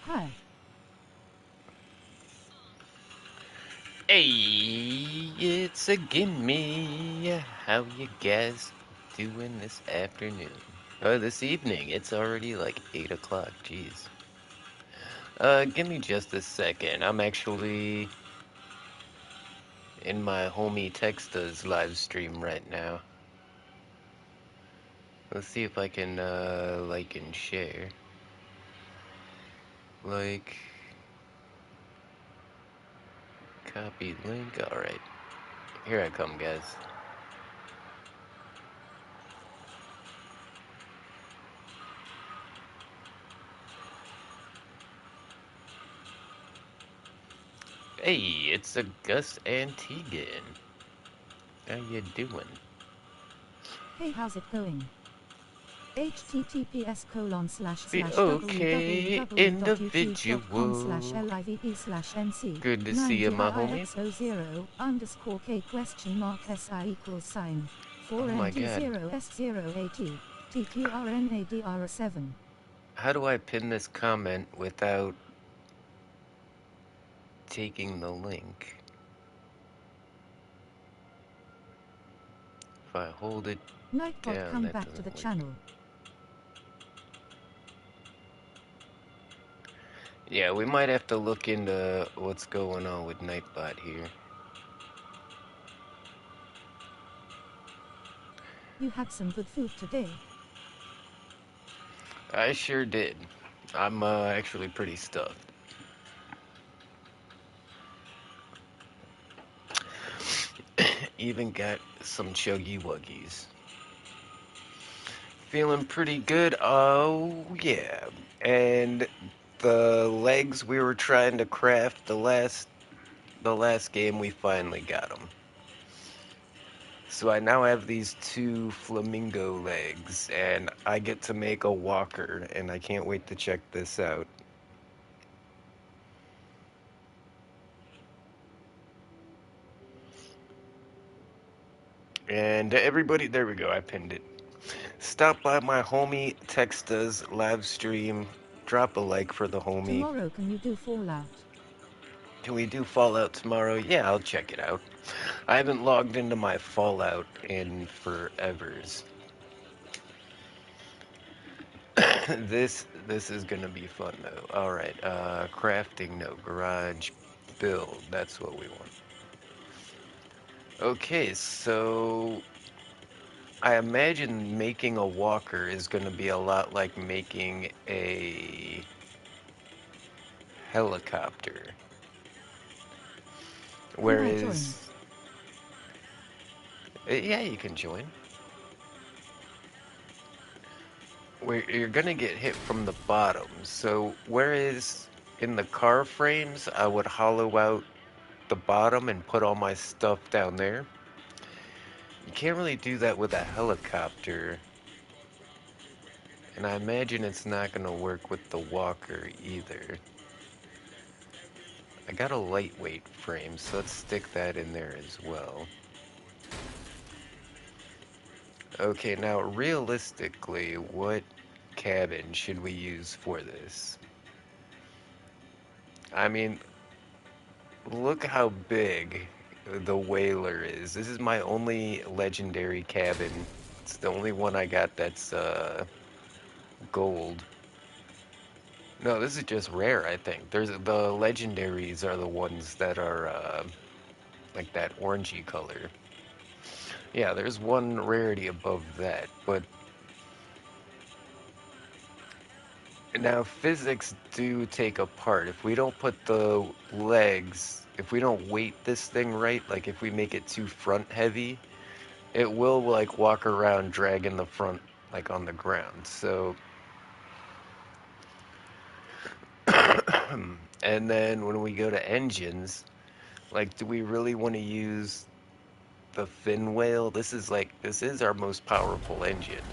Hi. Hey, it's again me. How you guys doing this afternoon? This evening. It's already like 8 o'clock. Jeez. Give me just a second. I'm actually in my homie Texta's live stream right now. Let's see if I can, like and share. Like, copy link. Alright. Here I come, guys. Hey, it's a Gus Antigan. How you doing? Hey, how's it going? Okay, individual. https://www.youtube.com/live/nc Good to see you, my homie. 9JIXO0_K?SI=sign Oh my god. 4NT0S0AT TQRNADR7. How do I pin this comment without taking the link? If I hold it Nightbot, down, come that back to the doesn't work. channel. Yeah, we might have to look into what's going on with Nightbot here. You had some good food today. I sure did. I'm actually pretty stuffed. Even got some chuggy wuggies. Feeling pretty good. Oh, yeah. And the legs we were trying to craft the last game, we finally got them. So I now have these two flamingo legs, and I get to make a walker, and I can't wait to check this out. And everybody, there we go, I pinned it. Stop by my homie Texta's live stream. Drop a like for the homie. Tomorrow, can you do Fallout? Can we do Fallout tomorrow? Yeah, I'll check it out. I haven't logged into my Fallout in forevers. This is gonna be fun though. All right, crafting, no, garage, build. That's what we want. Okay, so I imagine making a walker is gonna be a lot like making a helicopter. Can I join? Whereas, yeah, you can join. Where you're gonna get hit from the bottom. So whereas in the car frames, I would hollow out the bottom and put all my stuff down there. You can't really do that with a helicopter, and I imagine it's not gonna work with the walker either. I got a lightweight frame, so let's stick that in there as well. Okay, now realistically, what cabin should we use for this? I mean, look how big the whaler is. This is my only legendary cabin. It's the only one I got that's gold. No, this is just rare, I think. There's the legendaries are the ones that are like that orangey color. Yeah, there's one rarity above that, but now physics do take a part. If we don't put the legs, if we don't weight this thing right, like if we make it too front heavy, it will like walk around dragging the front like on the ground. So and then when we go to engines, like do we really want to use the fin whale? This is our most powerful engine.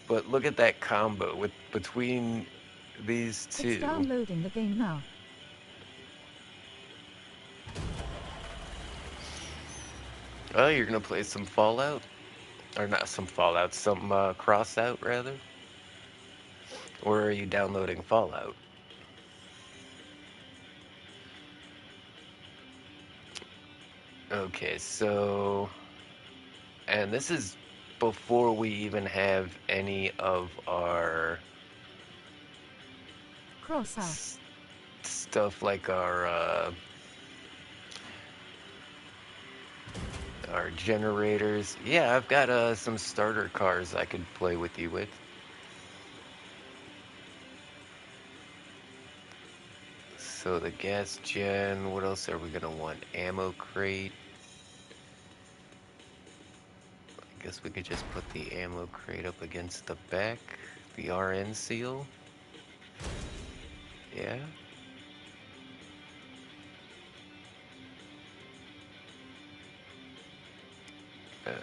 But look at that combo with between these It's two. downloading the game now. Oh, you're gonna play some Fallout? Or not some Fallout, some Crossout rather? Or are you downloading Fallout? Okay, so... And this is before we even have any of our Cross out. stuff like our generators. Yeah, I've got some starter cars I could play with you with. So the gas gen, what else are we gonna want? Ammo crate. I guess we could just put the ammo crate up against the back. The RN seal. Yeah. Yeah,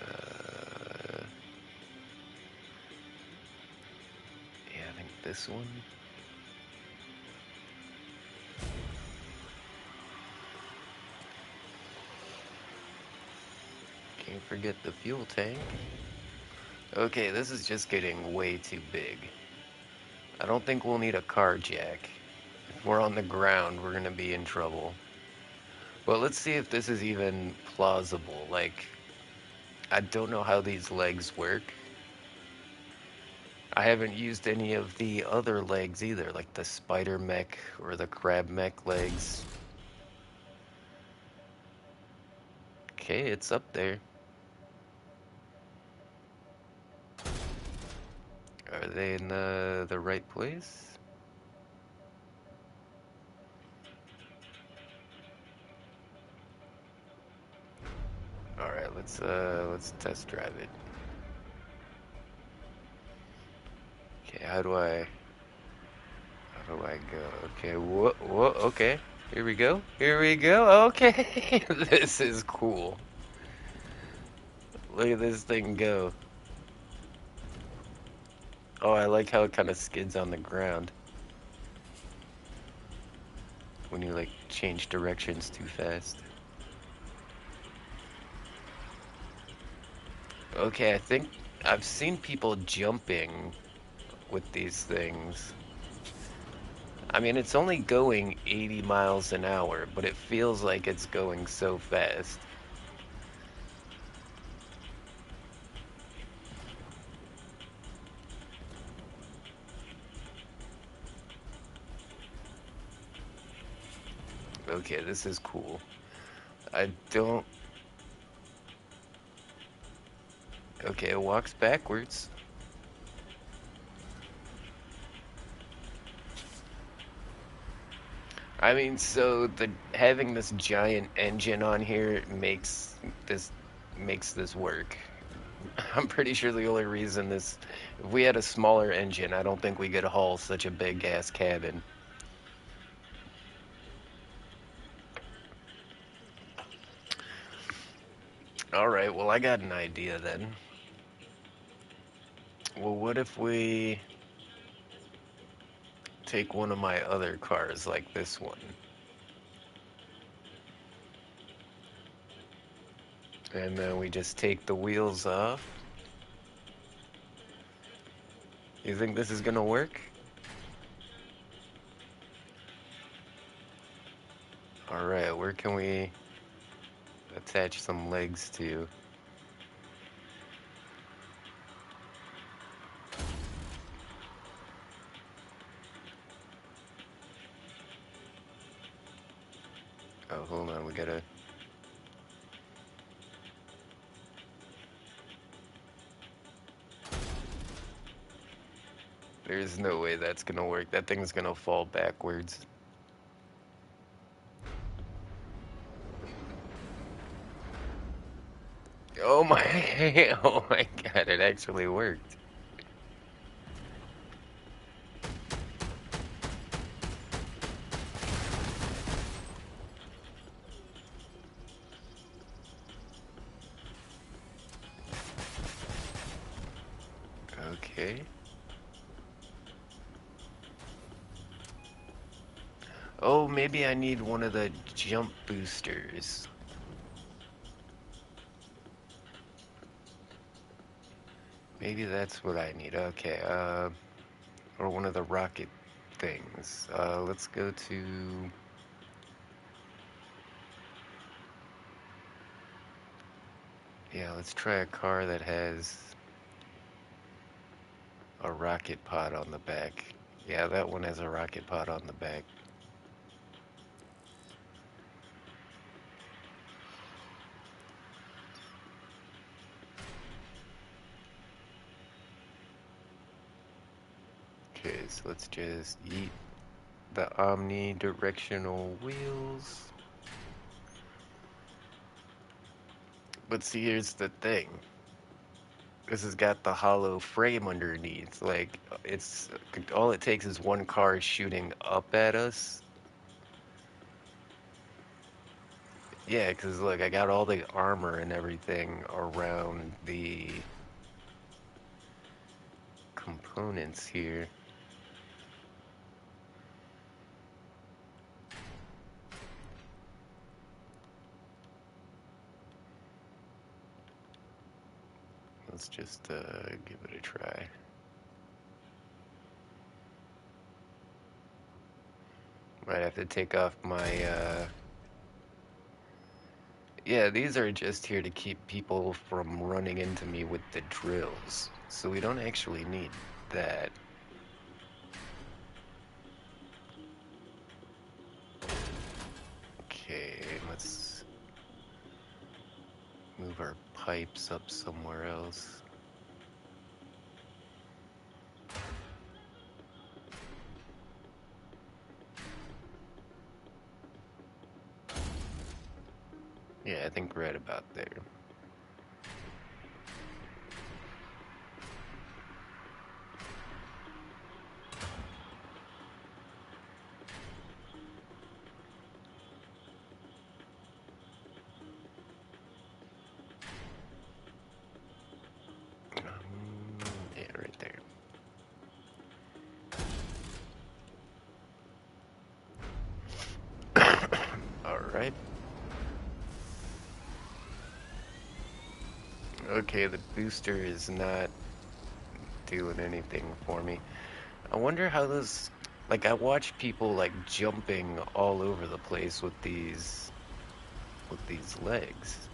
I think this one. Can't forget the fuel tank. Okay, this is just getting way too big. I don't think we'll need a car jack. If we're on the ground, we're gonna be in trouble. But let's see if this is even plausible. Like, I don't know how these legs work. I haven't used any of the other legs either, like the spider mech or the crab mech legs. Okay, it's up there. Are they in the right place? All right, let's test drive it. Okay, how do I go? Okay, whoa, okay. Here we go. Here we go. Okay. This is cool. Look at this thing go. Oh, I like how it kind of skids on the ground when you like change directions too fast. Okay, I think I've seen people jumping with these things. I mean, it's only going 80 miles an hour, but it feels like it's going so fast. Okay, this is cool. I don't... Okay, it walks backwards. I mean, so the having this giant engine on here this makes this work. I'm pretty sure the only reason this, if we had a smaller engine, I don't think we could haul such a big ass cabin. All right, well I got an idea then. Well, what if we take one of my other cars like this one, and then we just take the wheels off? You think this is gonna work? All right, where can we attach some legs to? Oh, hold on, we gotta... There's no way that's gonna work. That thing's gonna fall backwards. Oh my, oh my god, it actually worked. Okay. Oh, maybe I need one of the jump boosters. Maybe that's what I need. Okay, or one of the rocket things. Let's go to... Yeah, let's try a car that has a rocket pod on the back. Yeah, that one has a rocket pod on the back. Okay, so let's just eat the omnidirectional wheels. But see, here's the thing. This has got the hollow frame underneath. Like, it's all it takes is one car shooting up at us. Yeah, because look, I got all the armor and everything around the components here. Let's just give it a try. Might have to take off my yeah, these are just here to keep people from running into me with the drills. So we don't actually need that. Okay, let's move our pipes up somewhere else. Yeah, I think right about there. Yeah, right there. All right. Okay, the booster is not doing anything for me. I wonder how those, like, I watch people like jumping all over the place with these legs.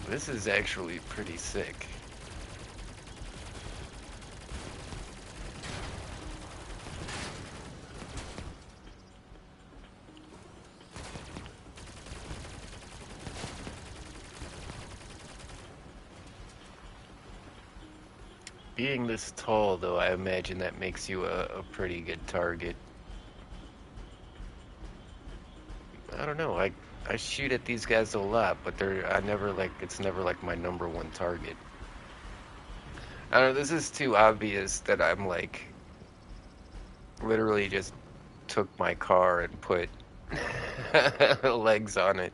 This is actually pretty sick. Being this tall, though, I imagine that makes you a pretty good target. I don't know. I shoot at these guys a lot, but it's never like my number one target. I don't know, this is too obvious that I'm like literally just took my car and put legs on it.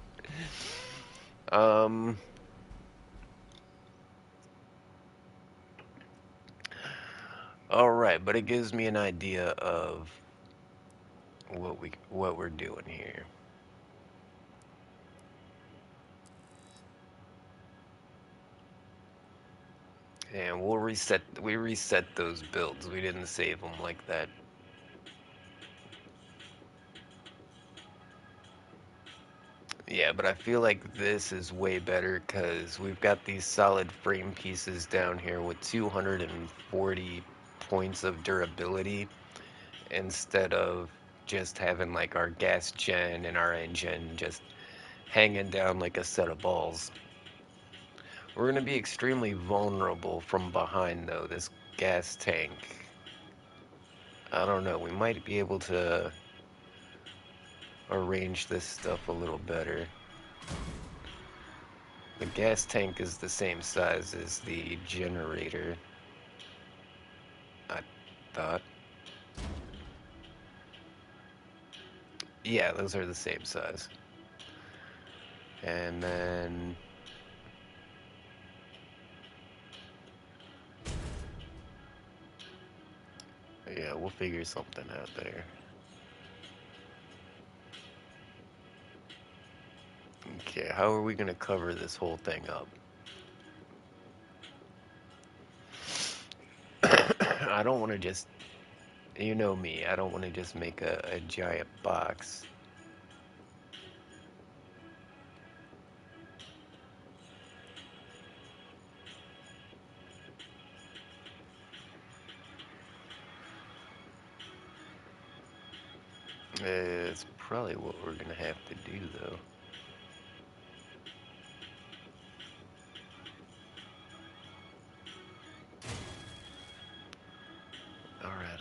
Um all right, but it gives me an idea of what we're doing here. And we reset those builds. We didn't save them like that. Yeah, but I feel like this is way better because we've got these solid frame pieces down here with 240 points of durability instead of just having like our gas gen and our engine just hanging down like a set of balls. We're going to be extremely vulnerable from behind though, this gas tank. I don't know, we might be able to arrange this stuff a little better. The gas tank is the same size as the generator, I thought. Yeah, those are the same size. And then... yeah, we'll figure something out there. Okay, how are we gonna cover this whole thing up? I don't want to just, you know me, I don't want to just make a giant box. It's probably what we're gonna have to do, though. Alright,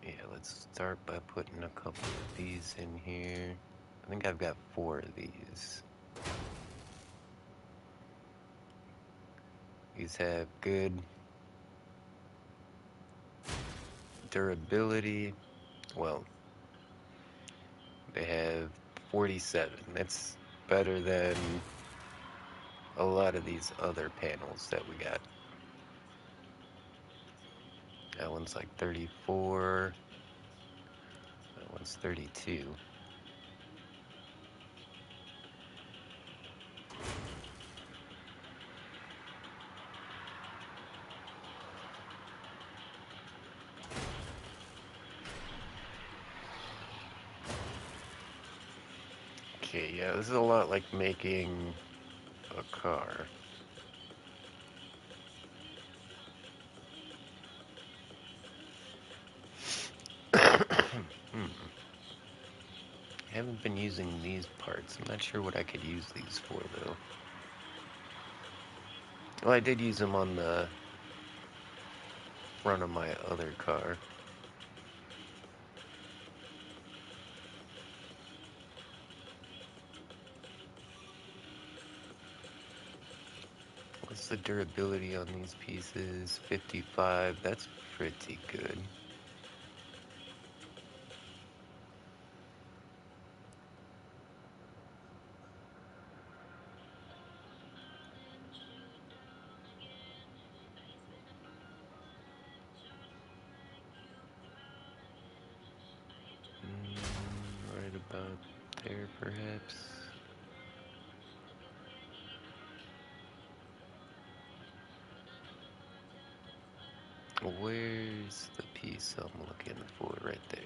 yeah, let's start by putting a couple of these in here. I think I've got 4 of these. These have good durability. Well, they have 47. That's better than a lot of these other panels that we got. That one's like 34. That one's 32. Okay, yeah, this is a lot like making a car. Hmm. I haven't been using these parts. I'm not sure what I could use these for, though. Well, I did use them on the front of my other car. What's the durability on these pieces? 55. That's pretty good. Right about there, perhaps. Where's the piece I'm looking for? Right there.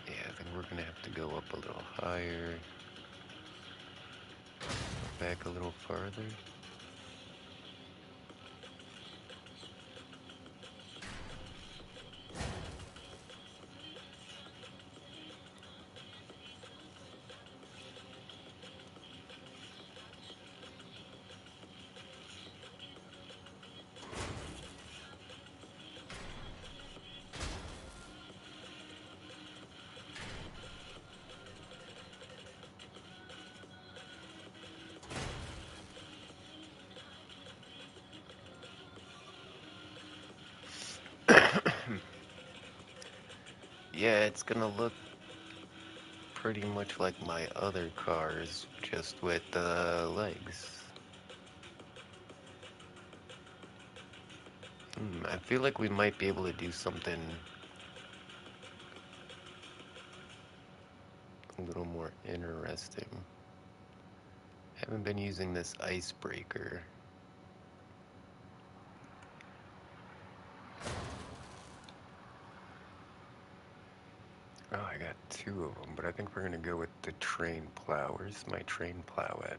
Yeah, I think we're gonna have to go up a little higher. Back a little farther. Yeah, it's gonna look pretty much like my other cars, just with legs. I feel like we might be able to do something a little more interesting. Haven't been using this icebreaker. Oh, I got 2 of them, but I think we're gonna go with the train plow. Where's my train plow at?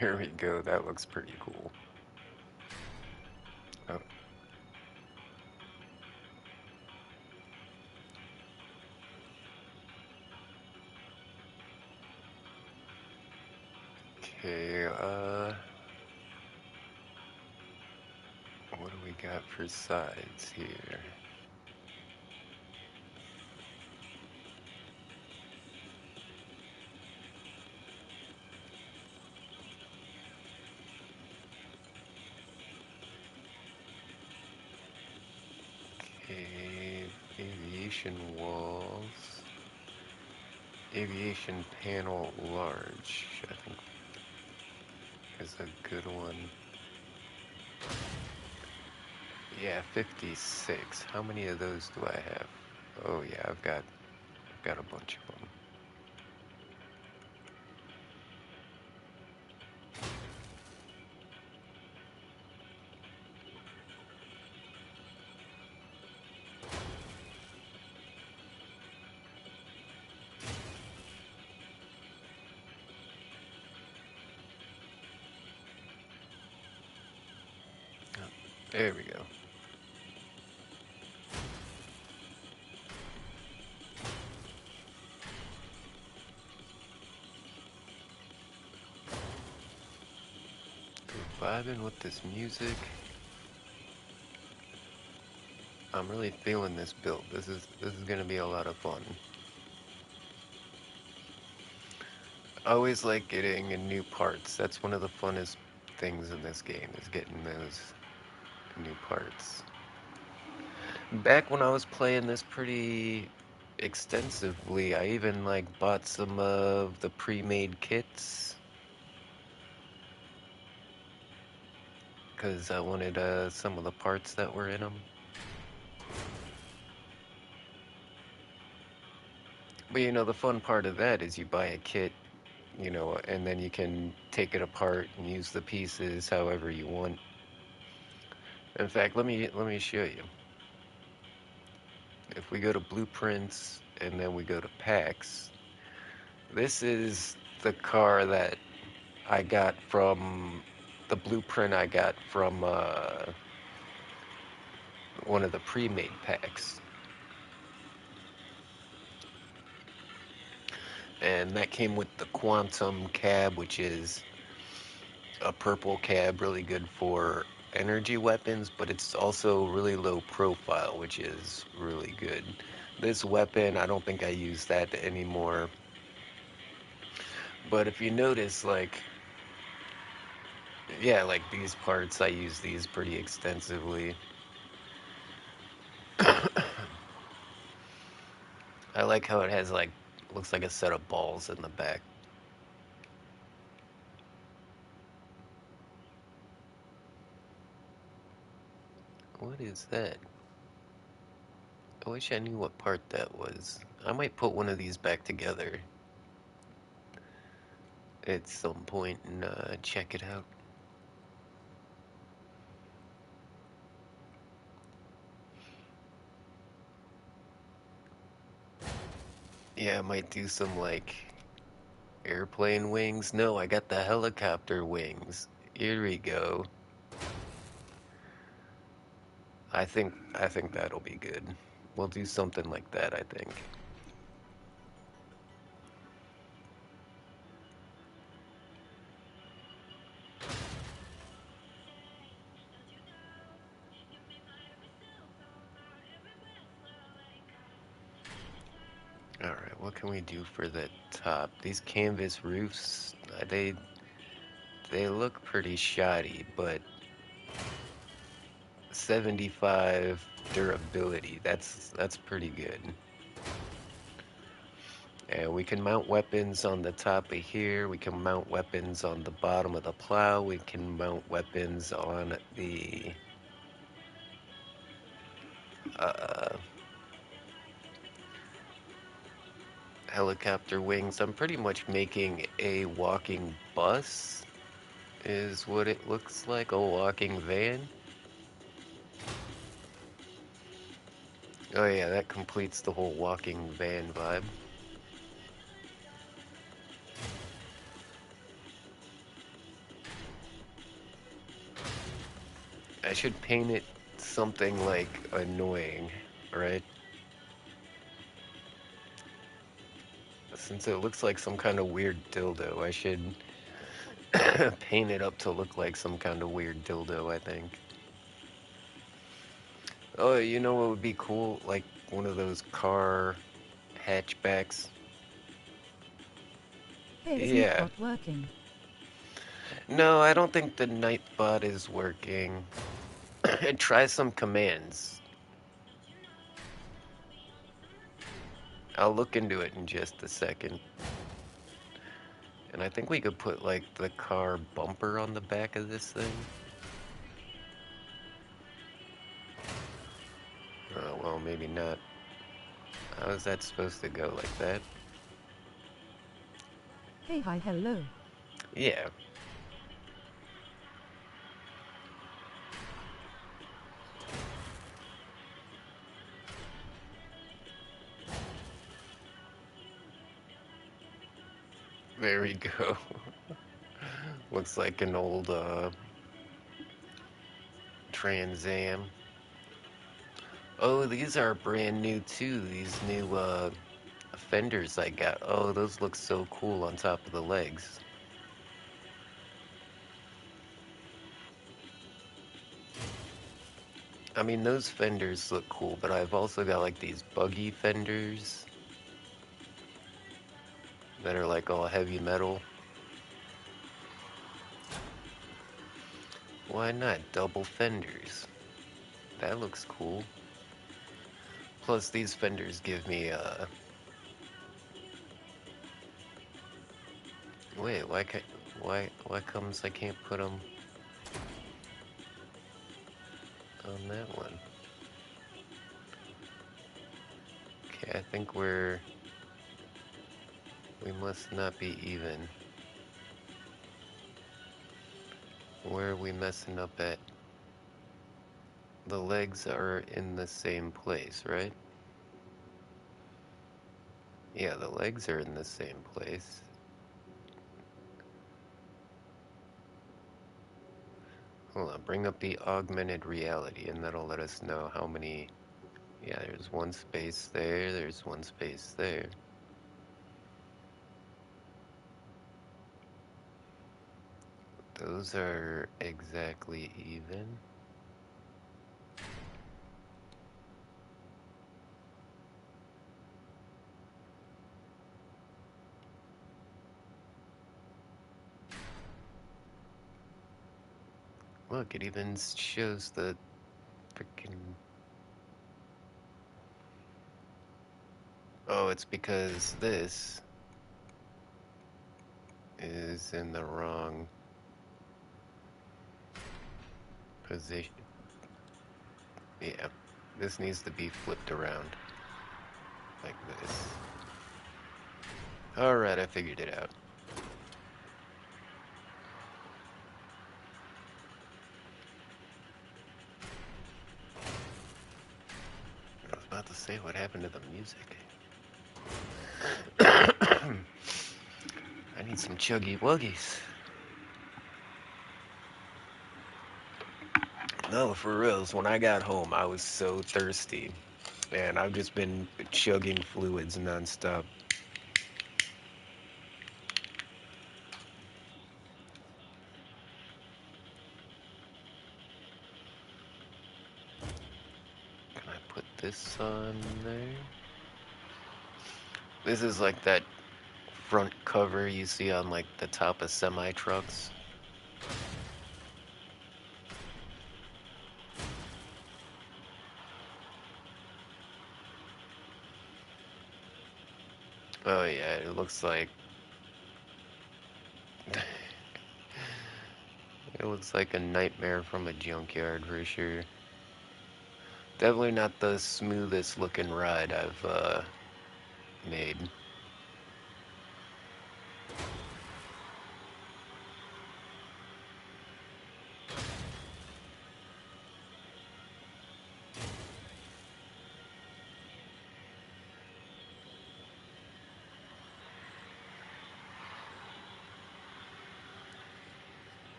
There we go. That looks pretty cool. Oh. Okay, what do we got for sides here? Okay, maybe. aviation walls. Aviation panel large, I think is a good one. Yeah, 56. How many of those do I have? Oh yeah, I've got a bunch of them. There we go. Vibing with this music. I'm really feeling this build. This is gonna be a lot of fun. I always like getting new parts. That's one of the funnest things in this game is getting those new parts. Back when I was playing this pretty extensively, I even like bought some of the pre-made kits because I wanted some of the parts that were in them. But you know, the fun part of that is you buy a kit, you know, and then you can take it apart and use the pieces however you want. In fact, let me show you. If we go to blueprints and then we go to packs, this is the car that I got from the blueprint I got from one of the pre-made packs. And that came with the Quantum cab, which is a purple cab, really good for energy weapons, but it's also really low profile, which is really good. This weapon, I don't think I use that anymore. But if you notice, like, yeah, like these parts, I use these pretty extensively. I like how it has, like, looks like a set of balls in the back. What is that? I wish I knew what part that was. I might put one of these back together at some point and check it out. Yeah, I might do some like airplane wings. No, I got the helicopter wings. Here we go. I think that'll be good. We'll do something like that, I think. Alright, what can we do for the top? These canvas roofs, they look pretty shoddy, but 75 durability, that's pretty good. And we can mount weapons on the top of here. We can mount weapons on the bottom of the plow. We can mount weapons on the uh, helicopter wings. I'm pretty much making a walking bus, is what it looks like, a walking van. Oh yeah, that completes the whole walking van vibe. I should paint it something like annoying, right? Since it looks like some kind of weird dildo, I should paint it up to look like some kind of weird dildo, I think. Oh, you know what would be cool? Like one of those car hatchbacks. Hey, is Yeah. Nightbot working? No, I don't think the Nightbot is working. Try some commands. I'll look into it in just a second. And I think we could put like the car bumper on the back of this thing. Oh, well, maybe not. How is that supposed to go like that? Hey, hi, hello. Yeah. There we go. Looks like an old Trans Am. Oh, these are brand new too. These new fenders I got. Oh, those look so cool on top of the legs. I mean, those fenders look cool, but I've also got like these buggy fenders that are like all heavy metal. Why not double fenders? That looks cool. Plus, these fenders give me wait, why can't why comes I can't put them on that one? Okay, I think we must not be even. Where are we messing up at? The legs are in the same place, right? Yeah, the legs are in the same place. Hold on, bring up the augmented reality, and that'll let us know how many. Yeah, there's one space there, there's one space there. Those are exactly even. Look, it even shows the freaking. Oh, it's because this is in the wrong position. Yeah, this needs to be flipped around like this. Alright, I figured it out. I was about to say what happened to the music. I need some chuggy wuggies. No, for reals, when I got home, I was so thirsty. And I've just been chugging fluids nonstop. Can I put this on there? This is like that front cover you see on like the top of semi trucks. Oh yeah, it looks like it looks like a nightmare from a junkyard for sure. Definitely not the smoothest looking ride I've made.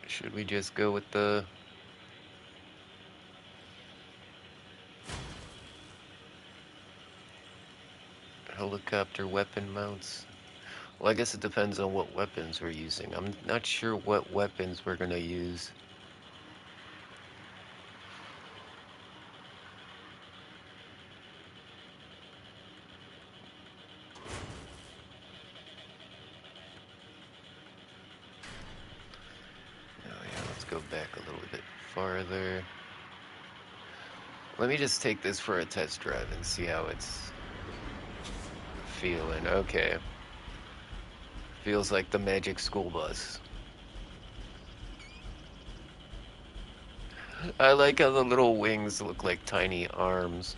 Should we just go with the helicopter weapon mounts? Well, I guess it depends on what weapons we're using. I'm not sure what weapons we're gonna use. Oh yeah, let's go back a little bit farther. Let me just take this for a test drive and see how it's feeling. Okay. Feels like the magic school bus. I like how the little wings look like tiny arms.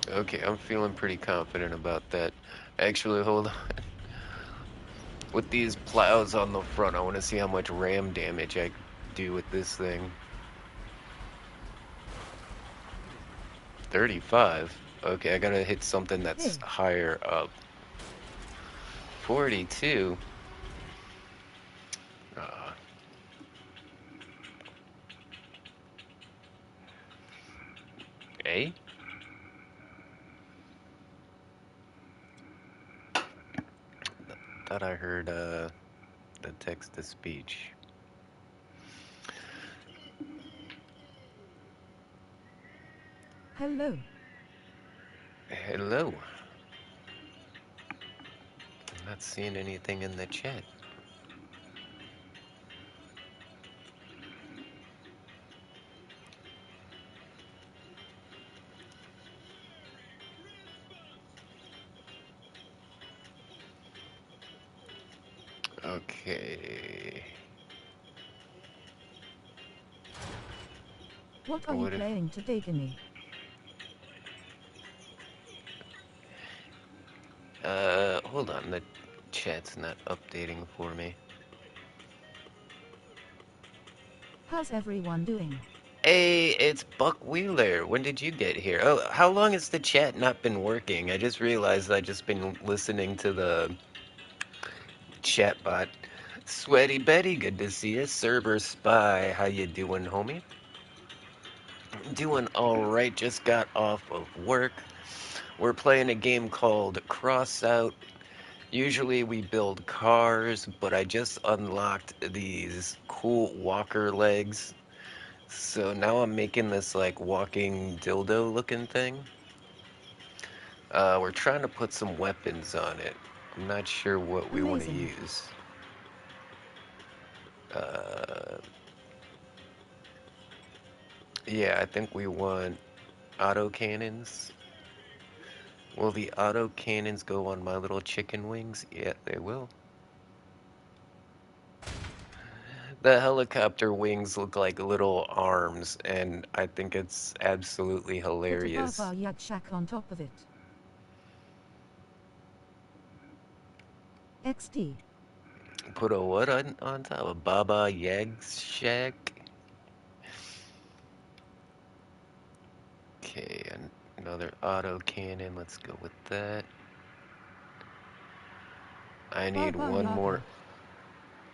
Okay, I'm feeling pretty confident about that. Actually, hold on. With these plows on the front, I want to see how much ram damage I do with this thing. 35? Okay, I gotta hit something that's Hey, higher up. 42? Uh, eh? Thought I heard, the text-to-speech. hello. Hello. I'm not seeing anything in the chat. Okay. What are you What if... playing today, Ginny? Hold on, the chat's not updating for me. How's everyone doing? Hey, it's Buck Wheeler. When did you get here? Oh, how long has the chat not been working? I just realized I just been listening to the chat bot. Sweaty Betty, good to see you. Cerber Spy, how you doing, homie? Doing alright, just got off of work. We're playing a game called Cross Out. Usually we build cars, but I just unlocked these cool walker legs. So now I'm making this like walking dildo looking thing. We're trying to put some weapons on it. I'm not sure what we want to Amazing. use. Uh, yeah, I think we want auto cannons. Will the auto cannons go on my little chicken wings? Yeah, they will. The helicopter wings look like little arms, and I think it's absolutely Put a hilarious. Baba Yag shack on top of it. XD. Put a what on top? A Baba Yag's shack? Okay, and another auto cannon. Let's go with that. I need Baba one more. Yaga.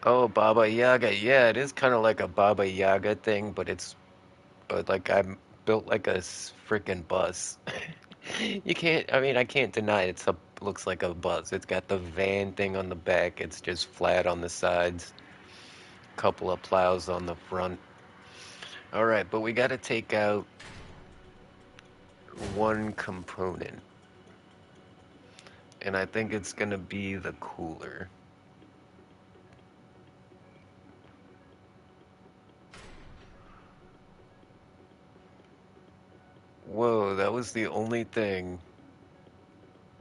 Oh, Baba Yaga. Yeah, it is kind of like a Baba Yaga thing, but it's like I'm built like a freaking bus. You can't, I mean, I can't deny it's a looks like a bus. It's got the van thing on the back. It's just flat on the sides. Couple of plows on the front. All right, but we got to take out one component, and I think it's gonna be the cooler. Whoa, that was the only thing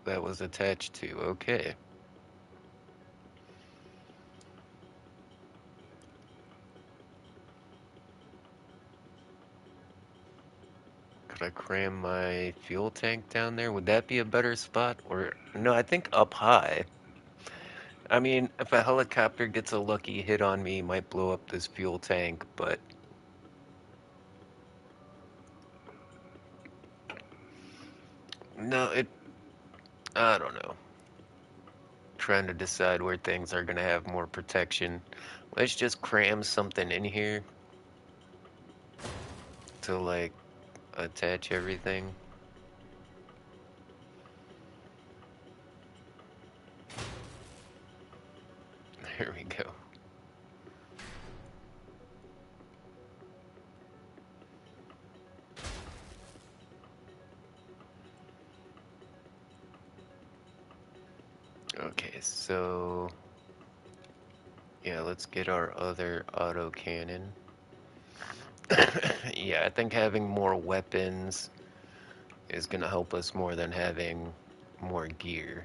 that was attached to. Okay. Could I cram my fuel tank down there? Would that be a better spot? Or, no, I think up high. I mean, if a helicopter gets a lucky hit on me, it might blow up this fuel tank, but no, I don't know. Trying to decide where things are gonna have more protection. Let's just cram something in here to, like, attach everything. There we go. Okay, so yeah, let's get our other auto cannon. Yeah, I think having more weapons is gonna help us more than having more gear.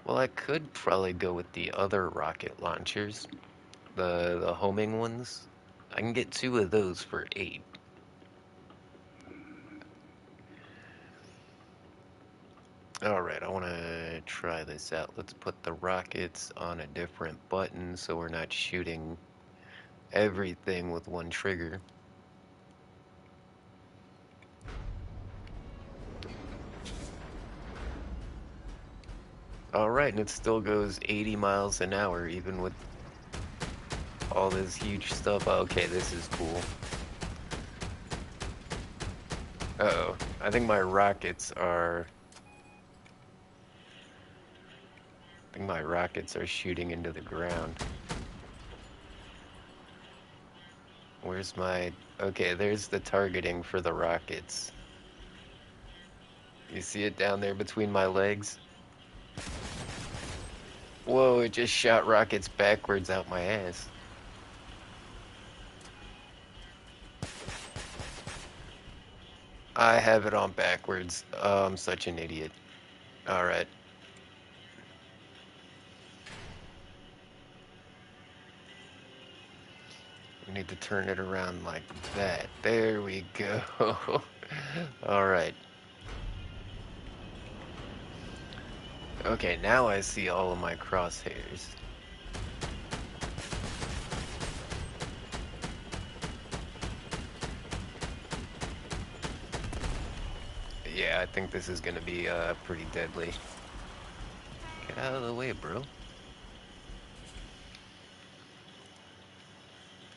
Well, I could probably go with the other rocket launchers, the homing ones. I can get two of those for 8. Alright, I want to try this out. Let's put the rockets on a different button so we're not shooting everything with one trigger. Alright, and it still goes 80 miles an hour even with all this huge stuff. Okay, this is cool. Uh-oh. I think my rockets are... I think my rockets are shooting into the ground. Where's my... Okay, there's the targeting for the rockets. You see it down there between my legs? Whoa, it just shot rockets backwards out my ass. I have it on backwards. Oh, I'm such an idiot. Alright. We need to turn it around like that. There we go. Alright. Okay, now I see all of my crosshairs. Yeah, I think this is gonna be pretty deadly. Get out of the way, bro.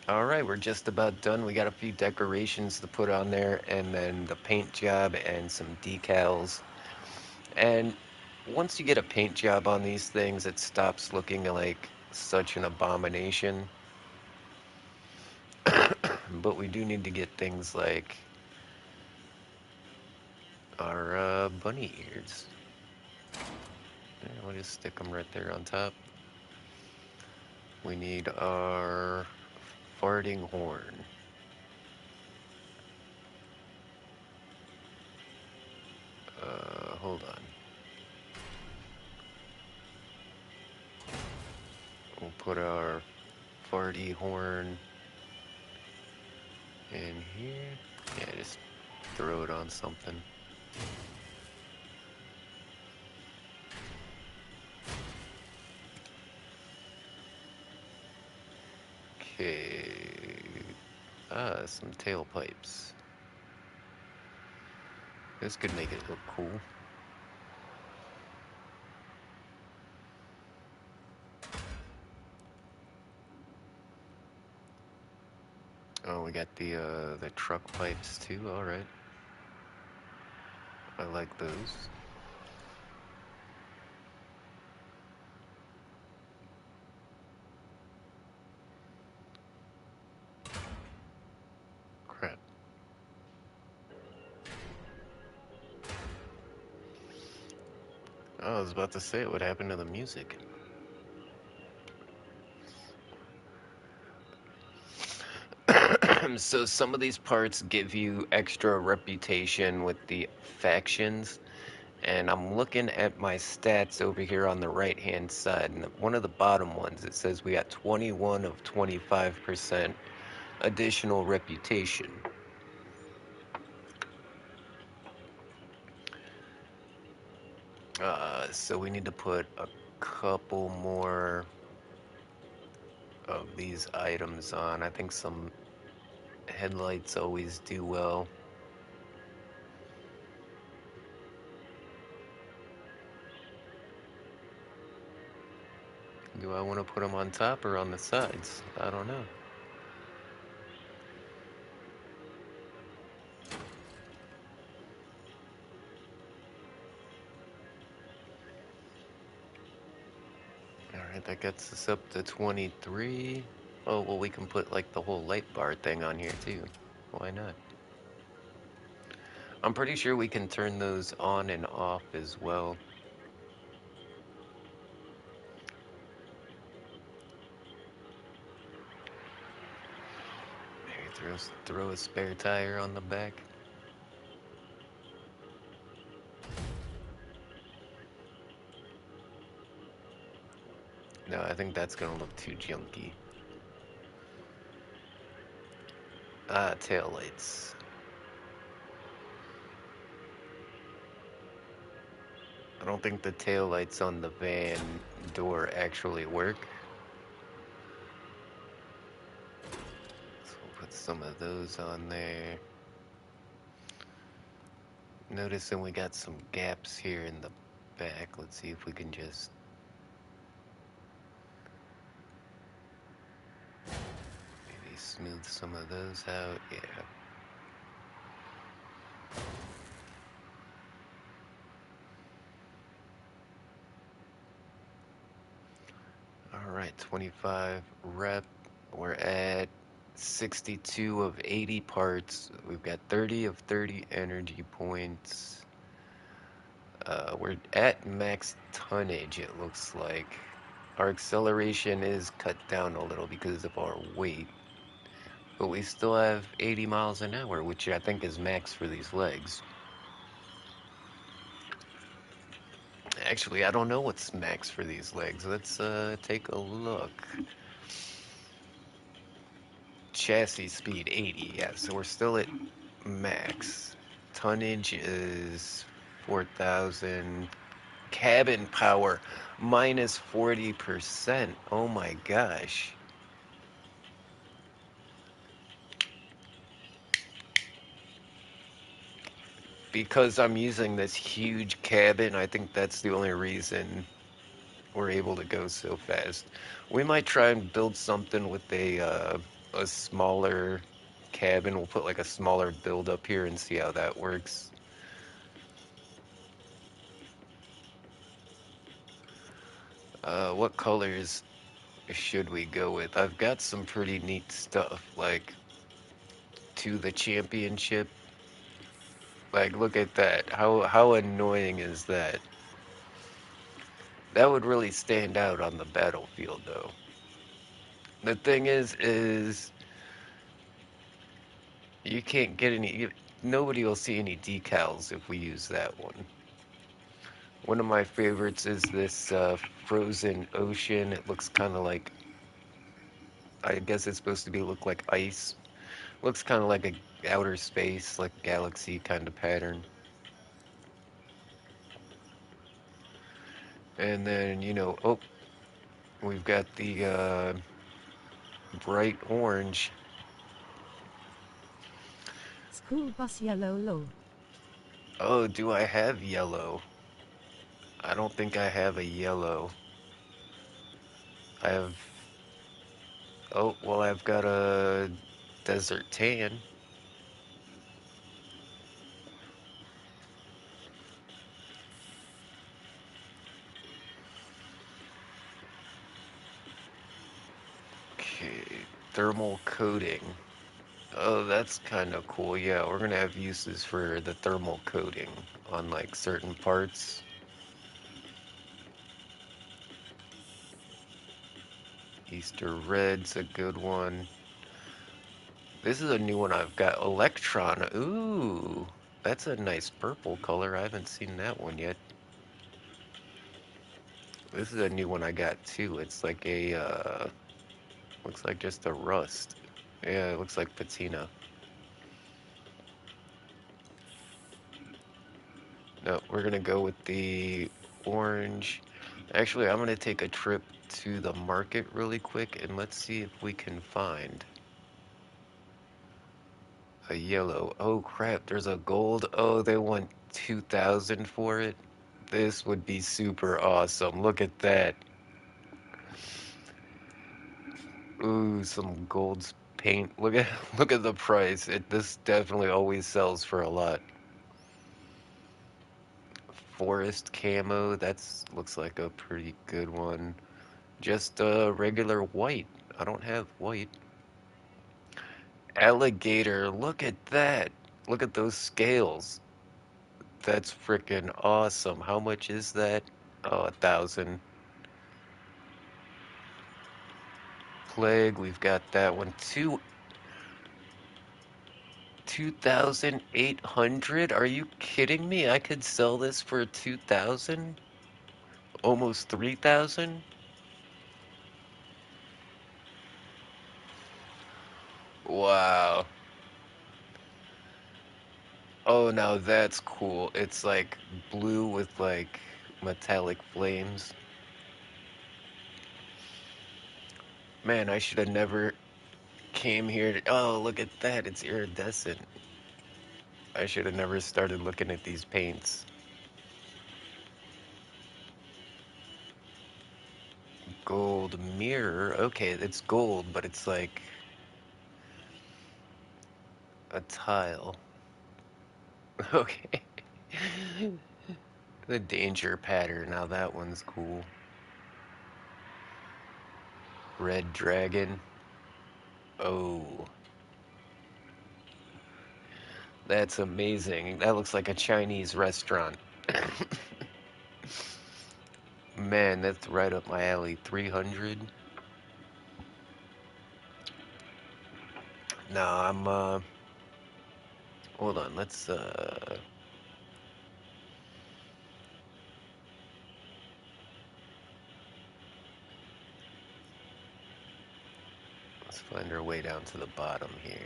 Alright, we're just about done. We got a few decorations to put on there, and then the paint job and some decals. And once you get a paint job on these things, it stops looking like such an abomination. But we do need to get things like our bunny ears. Yeah, we'll just stick them right there on top. We need our farting horn. Hold on. We'll put our farty horn in here. Yeah, just throw it on something. Okay. Some tailpipes. This could make it look cool. Oh, we got the truck pipes too. All right. I like those. Crap. Oh, I was about to say what happened to the music. So some of these parts give you extra reputation with the factions, and I'm looking at my stats over here on the right hand side, and one of the bottom ones, it says we got 21 of 25% additional reputation. So we need to put a couple more of these items on. I think some headlights always do well. Do I want to put them on top or on the sides? I don't know. Alright, that gets us up to 23. Oh, well, we can put like the whole light bar thing on here too. Why not? I'm pretty sure we can turn those on and off as well. Throw a spare tire on the back. No, I think that's gonna look too junky. Ah, tail lights. I don't think the tail lights on the van door actually work. So we'll put some of those on there. Noticing we got some gaps here in the back. Let's see if we can just maybe smooth some of those out. Yeah. Alright, 25 rep. We're at 62 of 80 parts. We've got 30 of 30 energy points. We're at max tonnage, it looks like. Our acceleration is cut down a little because of our weight. But we still have 80 miles an hour, which I think is max for these legs. Actually, I don't know what's max for these legs. Let's take a look. Chassis speed 80, yeah, so we're still at max. Tonnage is 4,000. Cabin power minus 40%. Oh my gosh. Because I'm using this huge cabin, I think that's the only reason we're able to go so fast. We might try and build something with a smaller cabin. We'll put like a smaller build up here and see how that works. What colors should we go with? I've got some pretty neat stuff, like to the championship. Like, look at that. How annoying is that? That would really stand out on the battlefield, though. The thing is you can't get any. Nobody will see any decals if we use that one. One of my favorites is this frozen ocean. It looks kind of like, I guess it's supposed to be look like ice. Looks kind of like a outer space, like galaxy kind of pattern. And then, oh, we've got the bright orange. School bus yellow low. Oh, do I have yellow? I don't think I have a yellow. I have... Oh, well, I've got a desert tan. Okay, thermal coating. Oh, that's kind of cool. Yeah, we're gonna have uses for the thermal coating on like certain parts. Easter red's a good one. This is a new one I've got. Electron. Ooh, that's a nice purple color. I haven't seen that one yet. This is a new one I got too. It's like a, looks like just a rust. Yeah, it looks like patina. No, we're gonna go with the orange. Actually, I'm gonna take a trip to the market really quick and let's see if we can find a yellow. Oh crap, there's a gold. Oh, they want 2,000 for it. This would be super awesome. Look at that. Ooh, some gold paint. Look at look at the price. This definitely always sells for a lot. Forest camo, that's looks like a pretty good one. Just regular white. I don't have white. Alligator, look at that. Look at those scales. That's freaking awesome. How much is that? Oh, 1,000. Plague, we've got that one. 2,800? Are you kidding me? I could sell this for 2,000? Almost 3,000? Wow. Oh, now that's cool. It's like blue with like metallic flames. Man, I should have never came here to... Oh, look at that. It's iridescent. I should have never started looking at these paints. Gold mirror. Okay, it's gold, but it's like a tile. Okay. The danger pattern. Now that one's cool. Red dragon. Oh, that's amazing. That looks like a Chinese restaurant. Man, that's right up my alley. 300. No, hold on. Let's find our way down to the bottom here.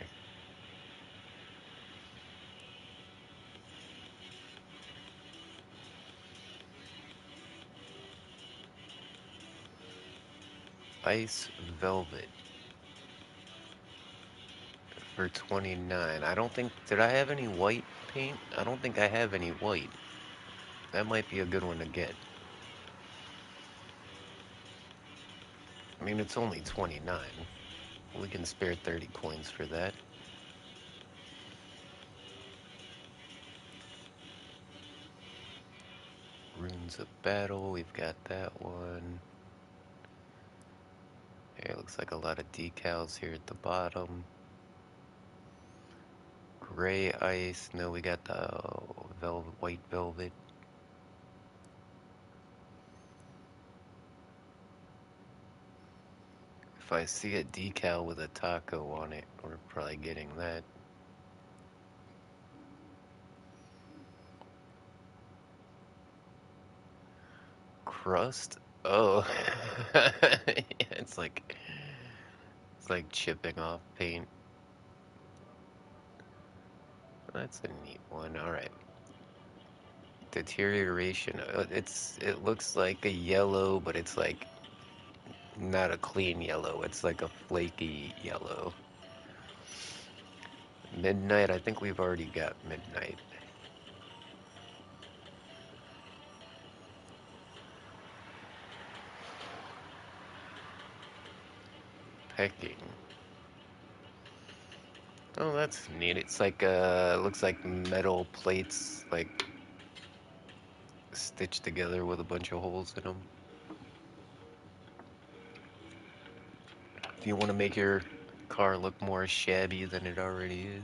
Ice velvet for 29. I don't think, did I have any white paint? I don't think I have any white. That might be a good one to get. I mean, it's only 29. We can spare 30 coins for that. Runes of Battle, we've got that one. It looks like a lot of decals here at the bottom. Gray ice, no, we got the velvet, white velvet. If I see a decal with a taco on it, we're probably getting that. Crust? Oh, it's like chipping off paint. That's a neat one. All right. Deterioration. It looks like a yellow, but it's like not a clean yellow. It's like a flaky yellow. Midnight. I think we've already got midnight. Pecking. Oh, that's neat. It's like looks like metal plates like stitched together with a bunch of holes in them. If you want to make your car look more shabby than it already is.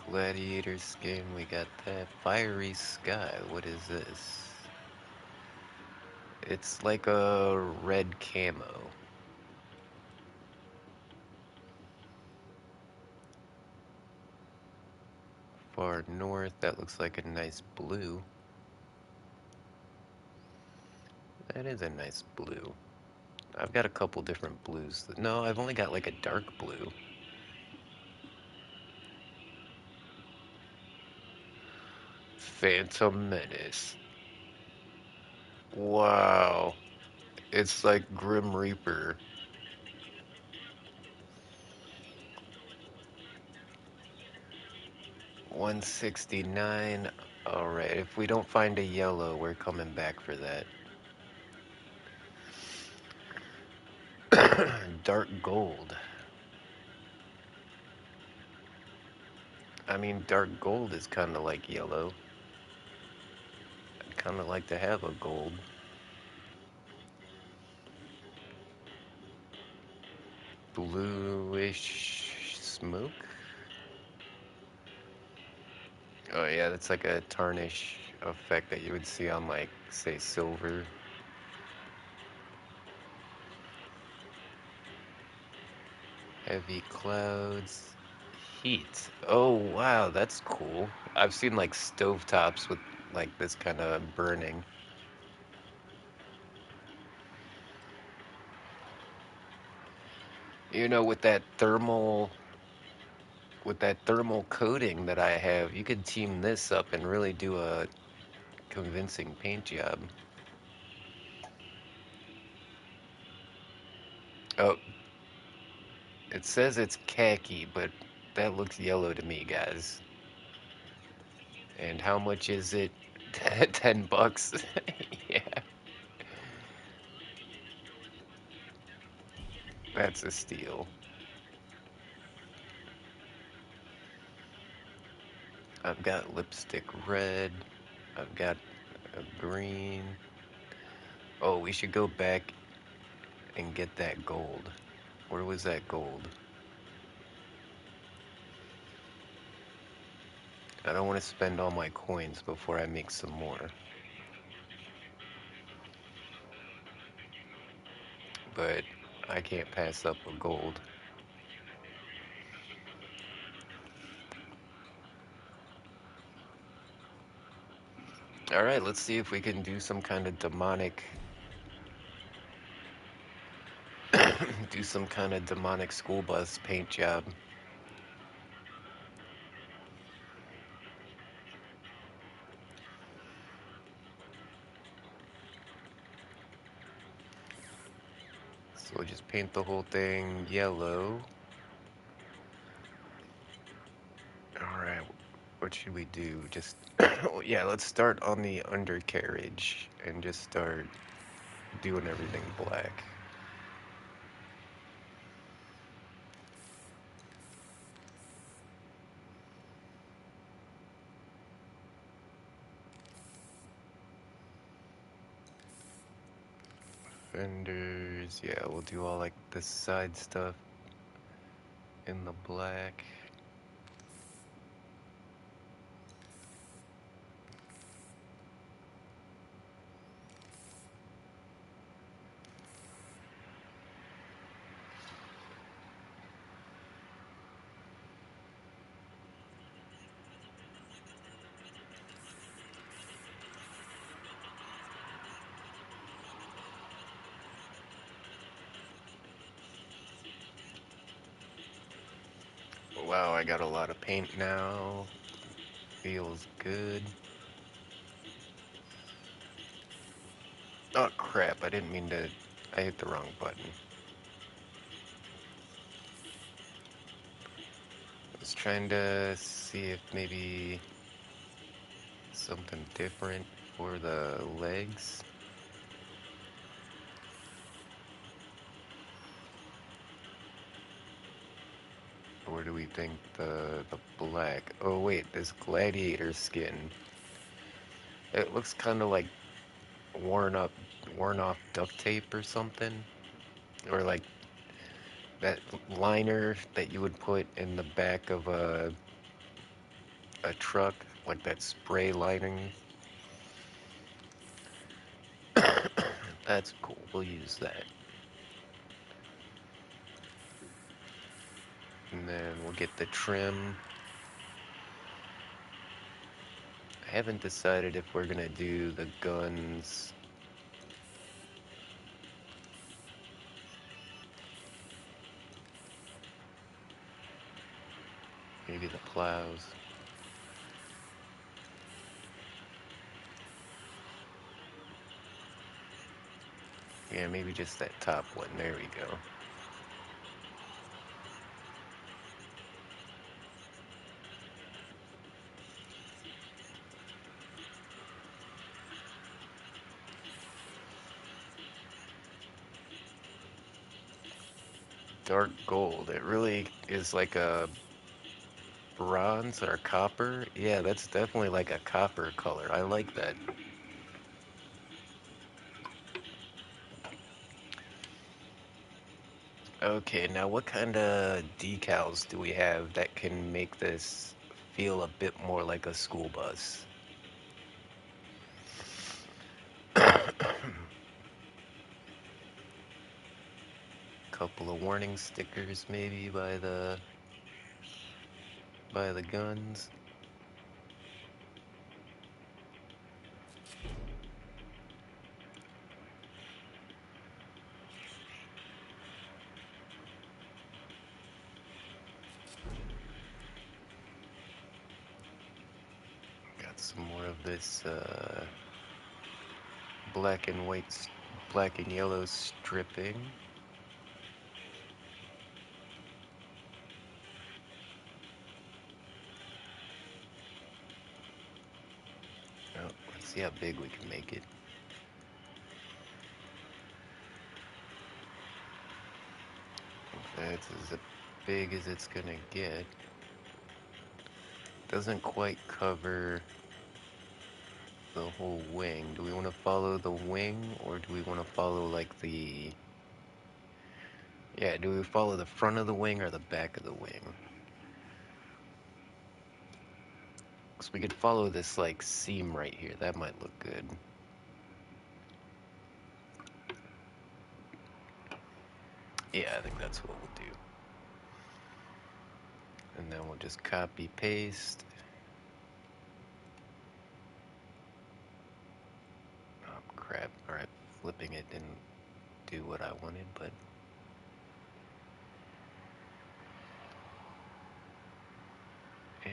Gladiator skin, we got that. Fiery sky, what is this? It's like a red camo. Far north, that looks like a nice blue. That is a nice blue. I've got a couple different blues. No, I've only got like a dark blue. Phantom Menace. Wow. It's like Grim Reaper. 169. Alright, if we don't find a yellow, we're coming back for that. Dark gold. I mean, dark gold is kind of like yellow. I'd kind of like to have a gold. Bluish smoke? Oh yeah, that's like a tarnish effect that you would see on like, say, silver. Heavy clouds. Heat. Oh, wow, that's cool. I've seen like stovetops with like this kind of burning. You know, with that thermal coating that I have, you could team this up and really do a convincing paint job. Oh, it says it's khaki, but that looks yellow to me, guys. And how much is it? $10. Yeah, that's a steal. I've got lipstick red. I've got a green. Oh, we should go back and get that gold. Where was that gold? I don't want to spend all my coins before I make some more. But I can't pass up a gold. Alright, let's see if we can do some kind of do some kind of demonic school bus paint job. So we'll just paint the whole thing yellow. Alright, what should we do? Just, yeah, let's start on the undercarriage and just start doing everything black. Fenders, yeah, we'll do all like the side stuff in the black. Wow, I got a lot of paint now. Feels good. Oh crap, I didn't mean to. I hit the wrong button. I was trying to see if maybe something different for the legs. Or do we think the black? Oh wait, this gladiator skin. It looks kind of like worn up, worn off duct tape or something, or like that liner that you would put in the back of a truck, like that spray lining. That's cool. We'll use that, and then we'll get the trim. I haven't decided if we're gonna do the guns. Maybe the plows. Yeah, maybe just that top one. There we go. Dark gold. It really is like a bronze or copper. Yeah, that's definitely like a copper color. I like that. Okay, now what kind of decals do we have that can make this feel a bit more like a school bus? Couple of warning stickers maybe by the guns. Got some more of this black and white, black and yellow stripping. Oh, let's see how big we can make it. That's as big as it's gonna get. Doesn't quite cover the whole wing. Do we want to follow the wing, or do we want to follow like the... Yeah, do we follow the front of the wing or the back of the wing? So we could follow this like seam right here. That might look good. Yeah, I think that's what we'll do. And then we'll just copy paste. Oh crap. Alright, flipping it didn't do what I wanted, but...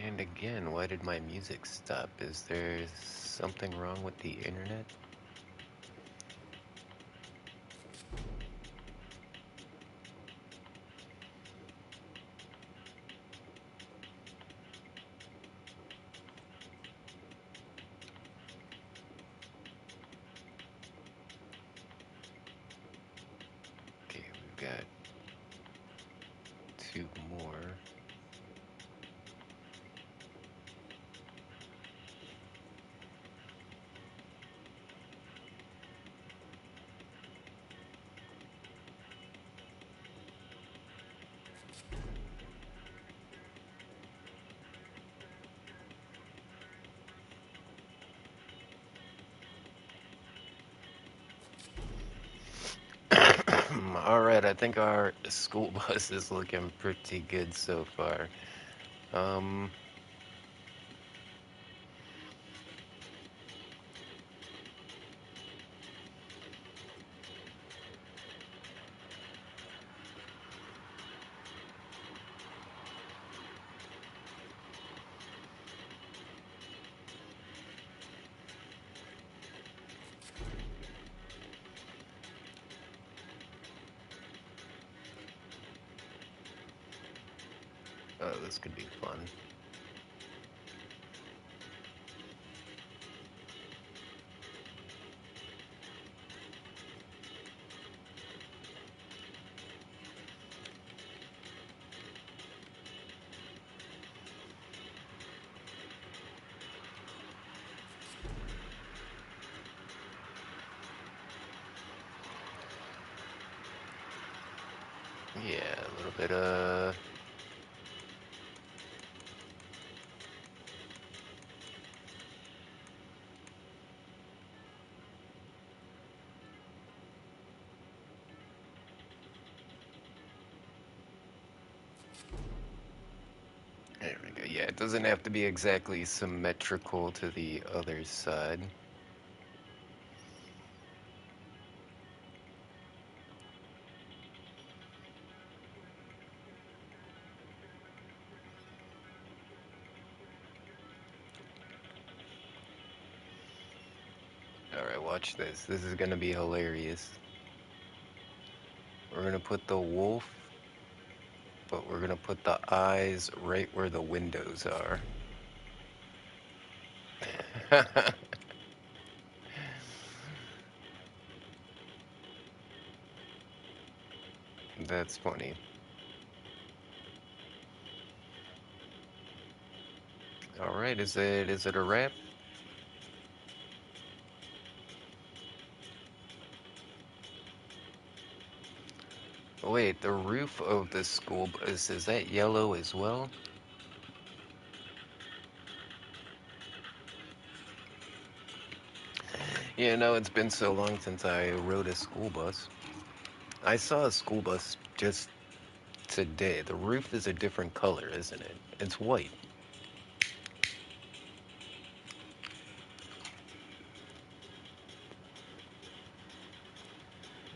And again, why did my music stop? Is there something wrong with the internet? Okay, we've got two more. Alright, I think our school bus is looking pretty good so far. Um, oh, this could be fun. Yeah, a little bit, there we go. Yeah, it doesn't have to be exactly symmetrical to the other side. Alright, watch this. This is gonna be hilarious. We're gonna put the wolf, but we're gonna put the eyes right where the windows are. That's funny. Alright, is it a wrap? Wait, the roof of the school bus, is that yellow as well? Yeah, no, it's been so long since I rode a school bus. I saw a school bus just today. The roof is a different color, isn't it? It's white.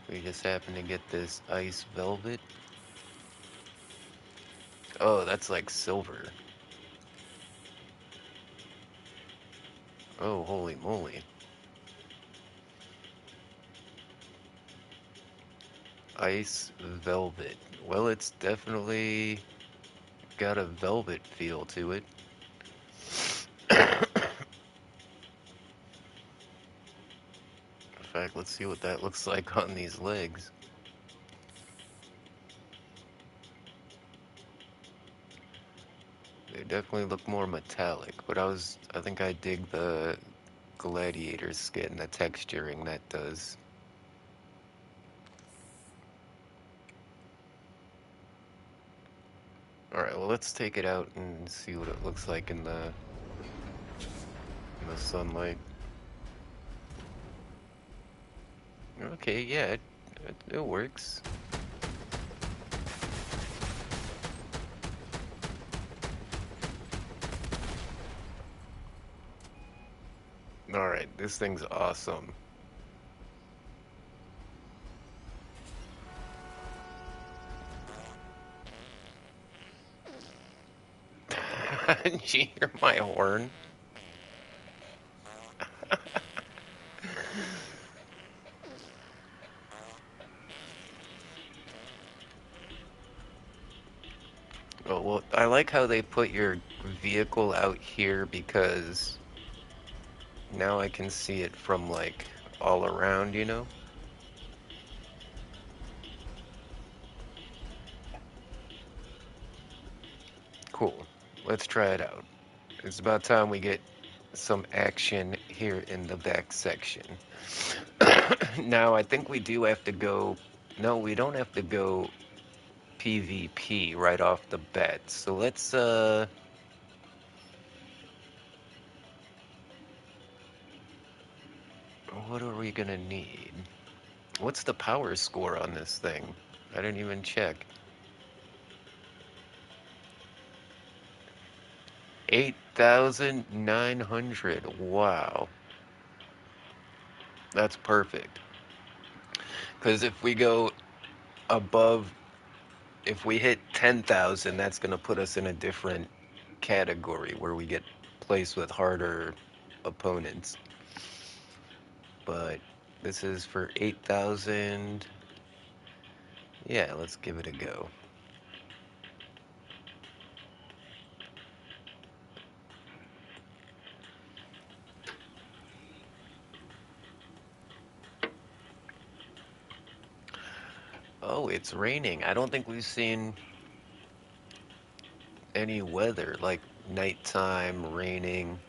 We just happen to get this ice velvet. Oh, that's like silver. Oh, holy moly. Ice velvet. Well, it's definitely got a velvet feel to it. In fact, let's see what that looks like on these legs. They definitely look more metallic, but I think I dig the gladiator skin, the texturing that does. Alright, well let's take it out and see what it looks like in the sunlight. Okay, yeah, it works. Alright, this thing's awesome. Did you hear my horn? Oh, well, I like how they put your vehicle out here because now I can see it from like all around, you know? Cool. Let's try it out. It's about time we get some action here in the back section. Now, I think we do have to go. No, we don't have to go PvP right off the bat. So what are we gonna need? What's the power score on this thing? I didn't even check. 8,900. Wow. That's perfect. Because if we go above, if we hit 10,000, that's going to put us in a different category where we get placed with harder opponents. But this is for 8,000. Yeah, let's give it a go. Oh, it's raining. I don't think we've seen any weather, like nighttime, raining.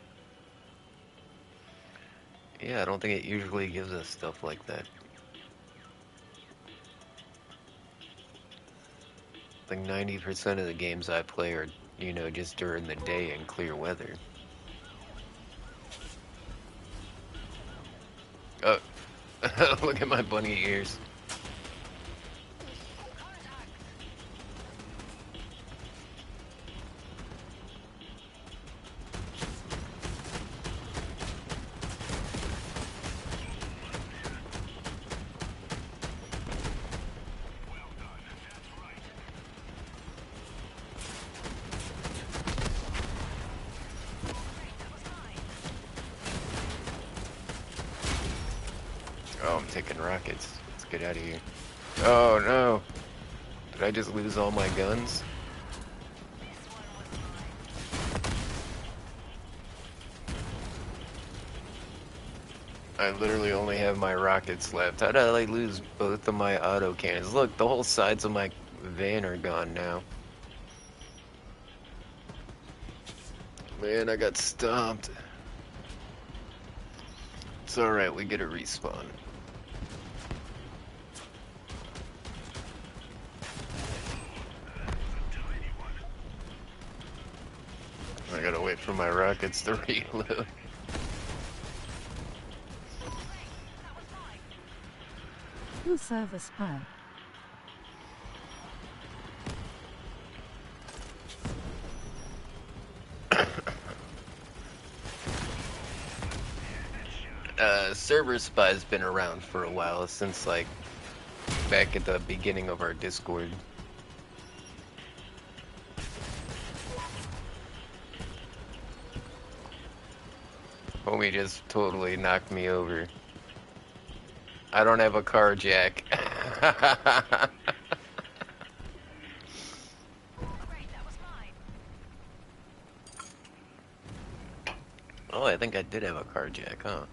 Yeah, I don't think it usually gives us stuff like that. Like 90% of the games I play are, just during the day in clear weather. Oh, look at my bunny ears. Oh, I'm taking rockets. Let's get out of here. Oh no! Did I just lose all my guns? I literally only have my rockets left. How did I lose both of my auto cannons? Look, the whole sides of my van are gone now. Man, I got stomped. It's alright, we get a respawn. I gotta wait for my rockets to reload. Full service pack. Server Spy's been around for a while, since like back at the beginning of our Discord. Homie just totally knocked me over. I don't have a car jack. Oh, I think I did have a car jack, huh?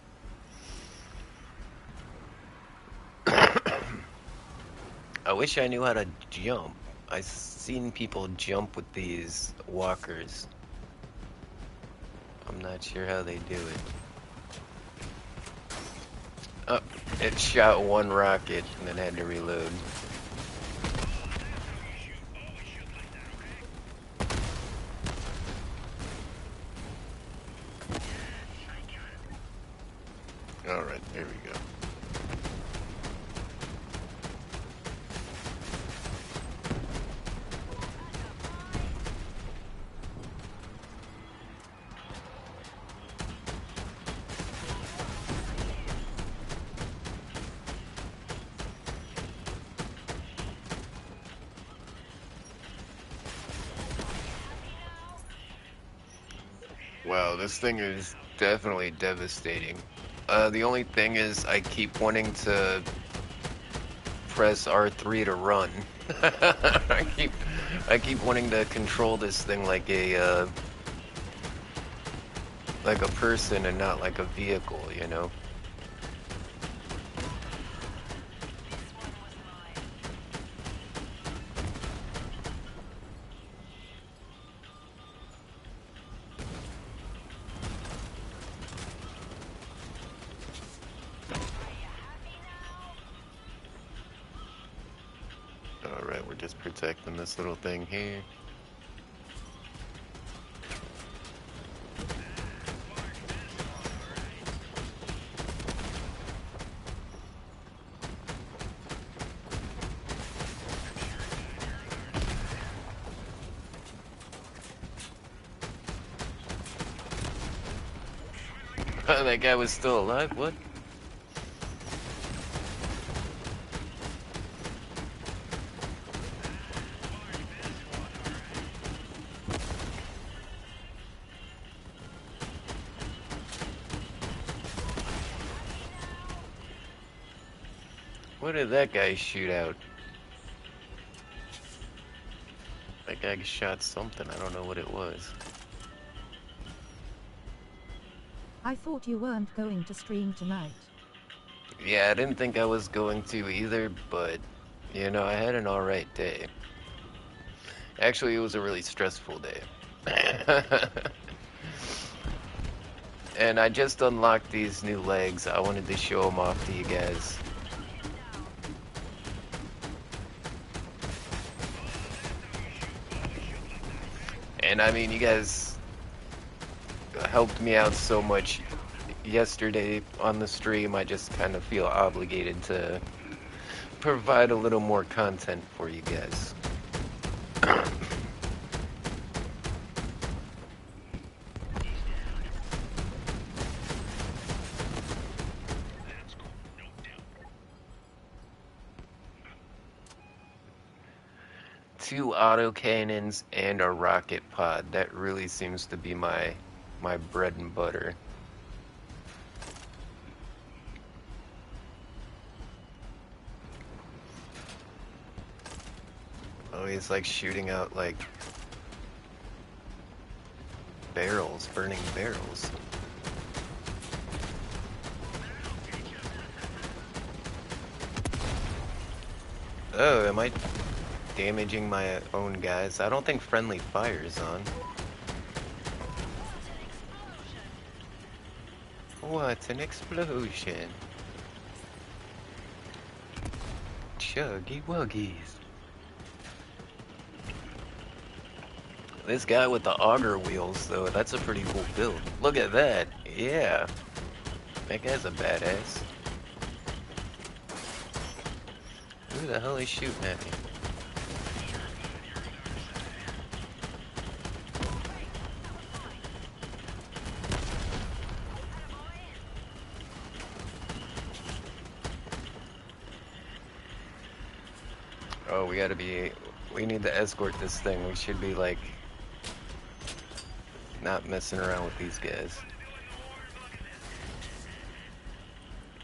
I wish I knew how to jump. I've seen people jump with these walkers. I'm not sure how they do it. Oh, it shot one rocket and then had to reload. Alright, there we go. Wow, this thing is definitely devastating. The only thing is I keep wanting to press R3 to run. I keep wanting to control this thing like a person and not like a vehicle, you know? Alright, we're just protecting this little thing here. That guy was still alive? What? What did that guy shoot out? That guy shot something, I don't know what it was. I thought you weren't going to stream tonight. Yeah, I didn't think I was going to either, but, you know, I had an alright day. Actually, it was a really stressful day. And I just unlocked these new legs. I wanted to show them off to you guys. And I mean, you guys helped me out so much yesterday on the stream. I just kind of feel obligated to provide a little more content for you guys. Two autocannons and a rocket pod. That really seems to be my bread and butter. Oh, he's like shooting out like barrels, burning barrels. Oh, am I damaging my own guys? I don't think friendly fire is on. What an explosion. Chuggy wuggies. This guy with the auger wheels, though, that's a pretty cool build. Look at that. Yeah. That guy's a badass. Who the hell is shooting at me? Oh, we need to escort this thing. We should be like not messing around with these guys.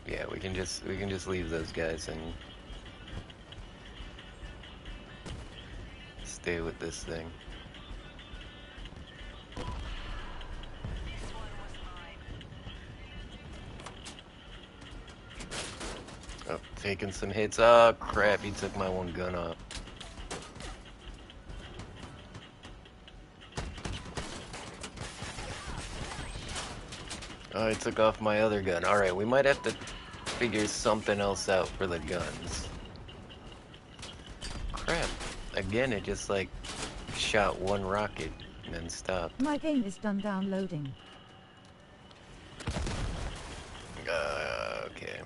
Yeah, we can just leave those guys and stay with this thing. Oh, taking some hits. Oh crap, he took my one gun off. Oh, he took off my other gun. Alright, we might have to figure something else out for the guns. Crap. Again, it just like shot one rocket and then stopped. My game is done downloading. Okay.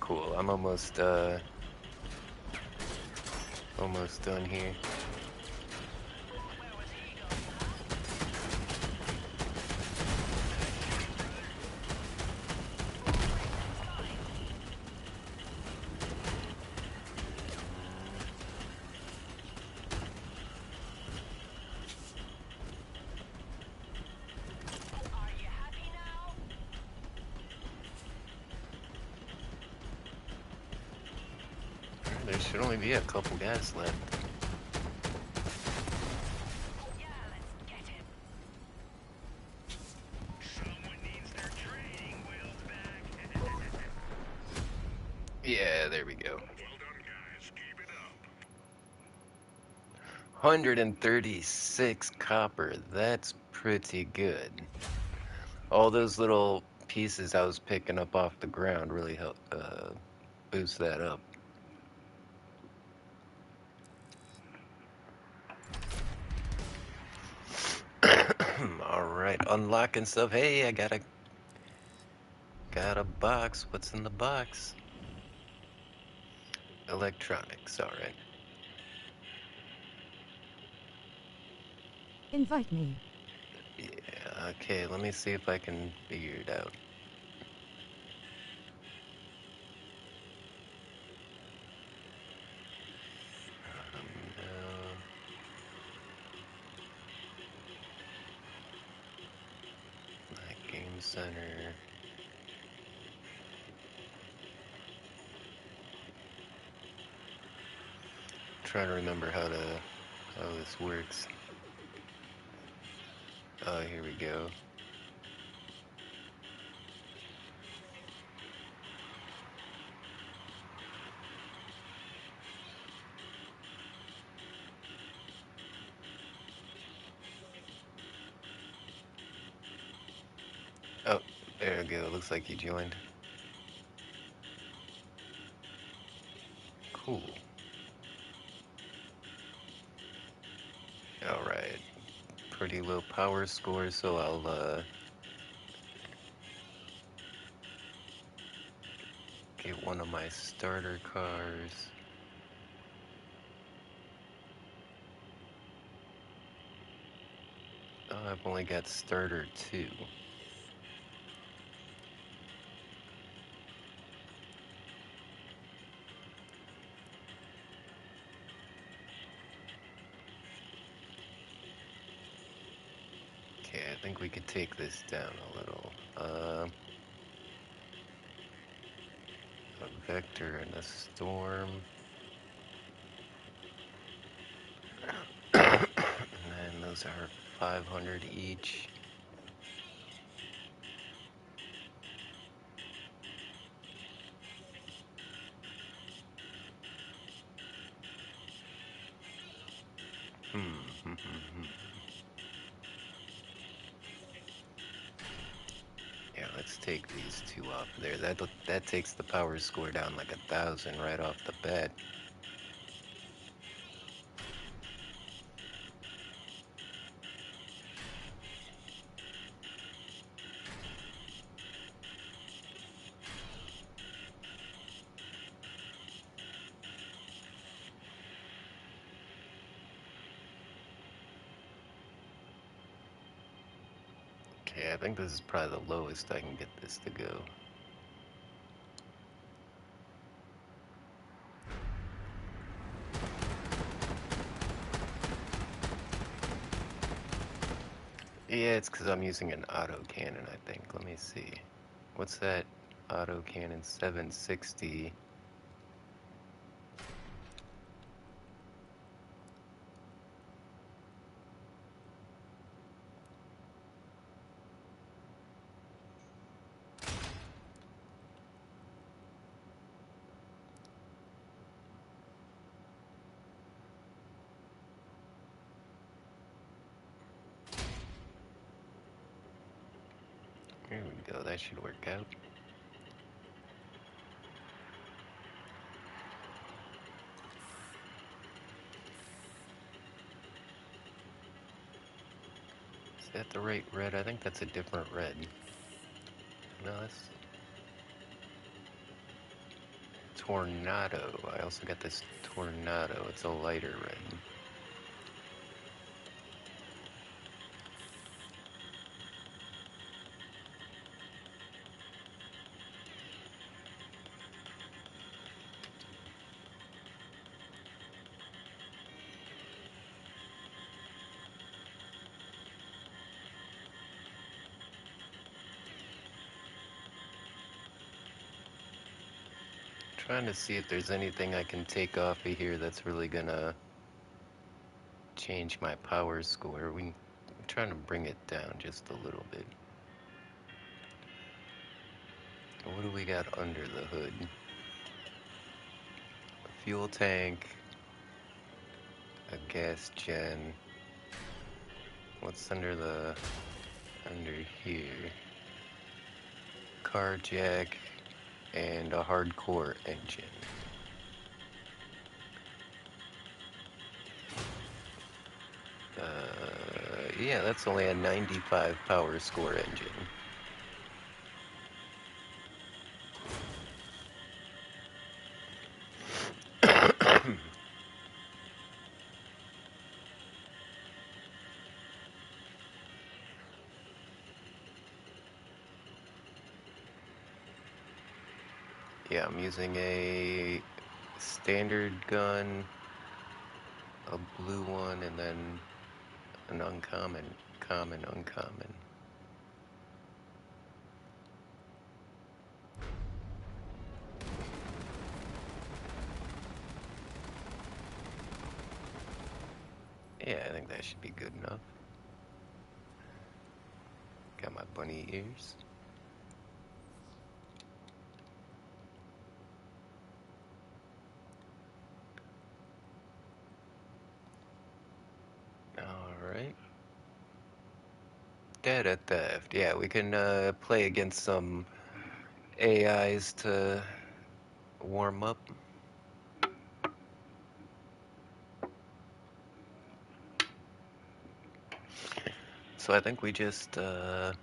Cool. I'm almost done here. There should only be a couple guys left. Yeah, there we go. 136 copper. That's pretty good. All those little pieces I was picking up off the ground really help boost that up. Alright, unlocking stuff. Hey, I got a box. What's in the box? Electronics, alright. Invite me. Yeah, okay, let me see if I can figure it out. No. My game center. Trying to remember how this works. Oh, here we go. Oh, there we go. Looks like you joined. Cool. Alright. Pretty low power score, so I'll get one of my starter cars. Oh, I've only got starter 2. Okay, I think we could take this down a little. A vector and a storm. And then those are 500 each. Yeah, let's take these 2 off there. That takes the power score down like 1,000 right off the bat. Okay, I think this is probably the lowest I can get this to go. Yeah, it's because I'm using an auto cannon, I think. Let me see. What's that auto cannon? 760. There we go, that should work out. Is that the right red? I think that's a different red. No, that's Tornado. I also got this Tornado. It's a lighter red. Trying to see if there's anything I can take off of here that's really gonna change my power score. I'm trying to bring it down just a little bit. What do we got under the hood? A fuel tank, a gas gen. What's under here? Car jack and a hardcore engine. Yeah, that's only a 95 power score engine. Yeah, I'm using a standard gun, a blue one, and then an uncommon, uncommon. Yeah, I think that should be good enough. Got my bunny ears. Alright. Data theft. Yeah, we can play against some AIs to warm up. So I think we just, the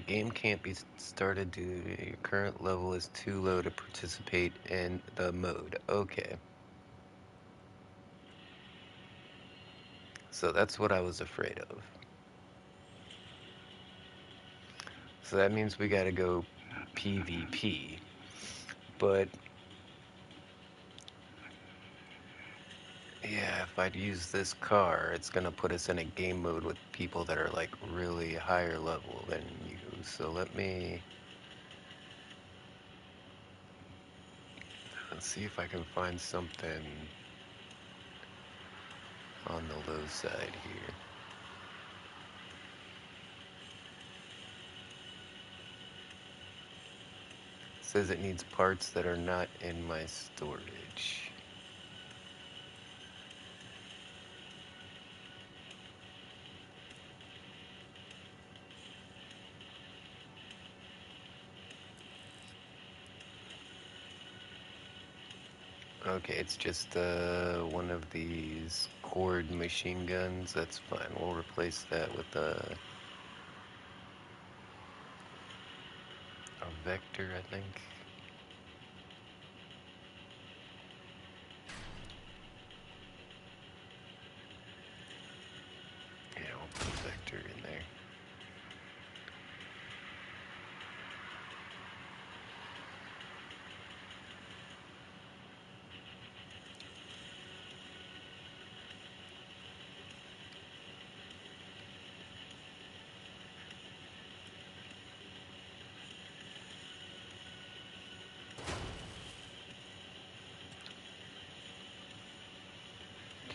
game can't be started due to your current level is too low to participate in the mode. Okay. So that's what I was afraid of. So that means we gotta go PvP. But yeah, if I'd use this car, it's gonna put us in a game mode with people that are like really higher level than you. So let's see if I can find something on the low side here. It says it needs parts that are not in my storage. Okay, it's just one of these cord machine guns. That's fine. We'll replace that with a vector, I think. Yeah, we'll put a vector in there.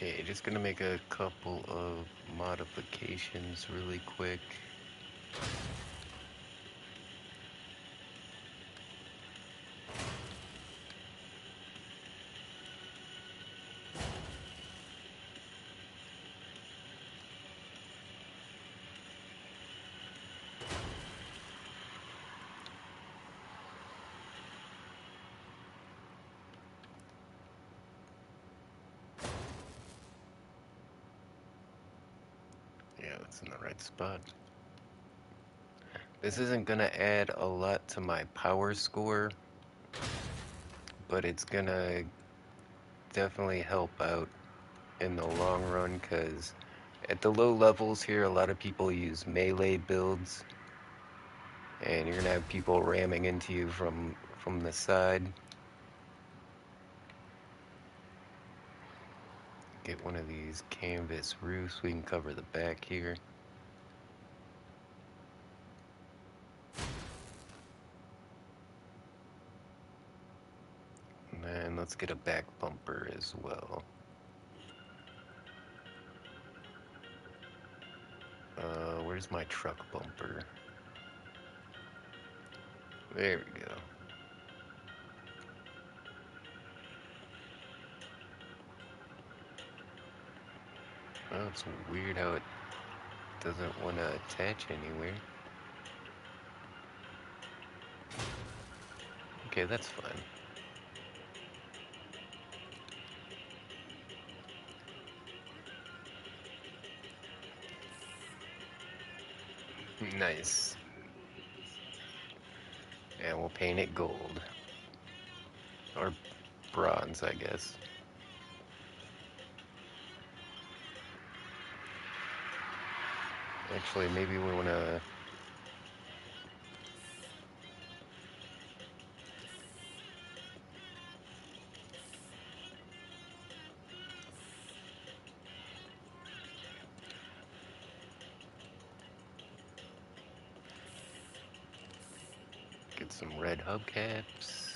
Okay, just gonna make a couple of modifications really quick. Yeah, that's in the right spot. This isn't gonna add a lot to my power score, but it's gonna definitely help out in the long run, because at the low levels here, a lot of people use melee builds, and you're gonna have people ramming into you from the side. Get one of these canvas roofs, we can cover the back here. And let's get a back bumper as well. Where's my truck bumper? There we go. Oh, it's weird how it doesn't want to attach anywhere. Okay, that's fine. Nice. And we'll paint it gold. Or bronze, I guess. Actually, maybe we want to... get some red hubcaps.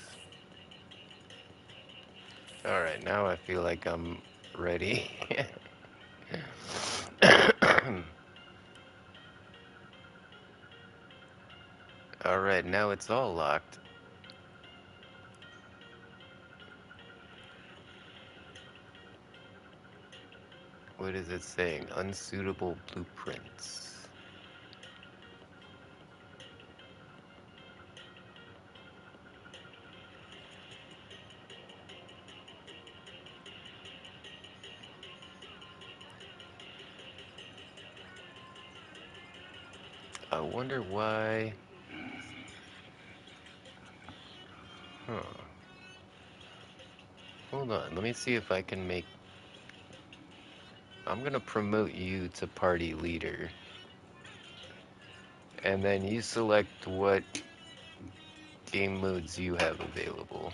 Alright, now I feel like I'm ready. Alright, now it's all locked. What is it saying? Unsuitable blueprints. I wonder why... Huh. Hold on, let me see if I can make... I'm gonna promote you to party leader. And then you select what game modes you have available.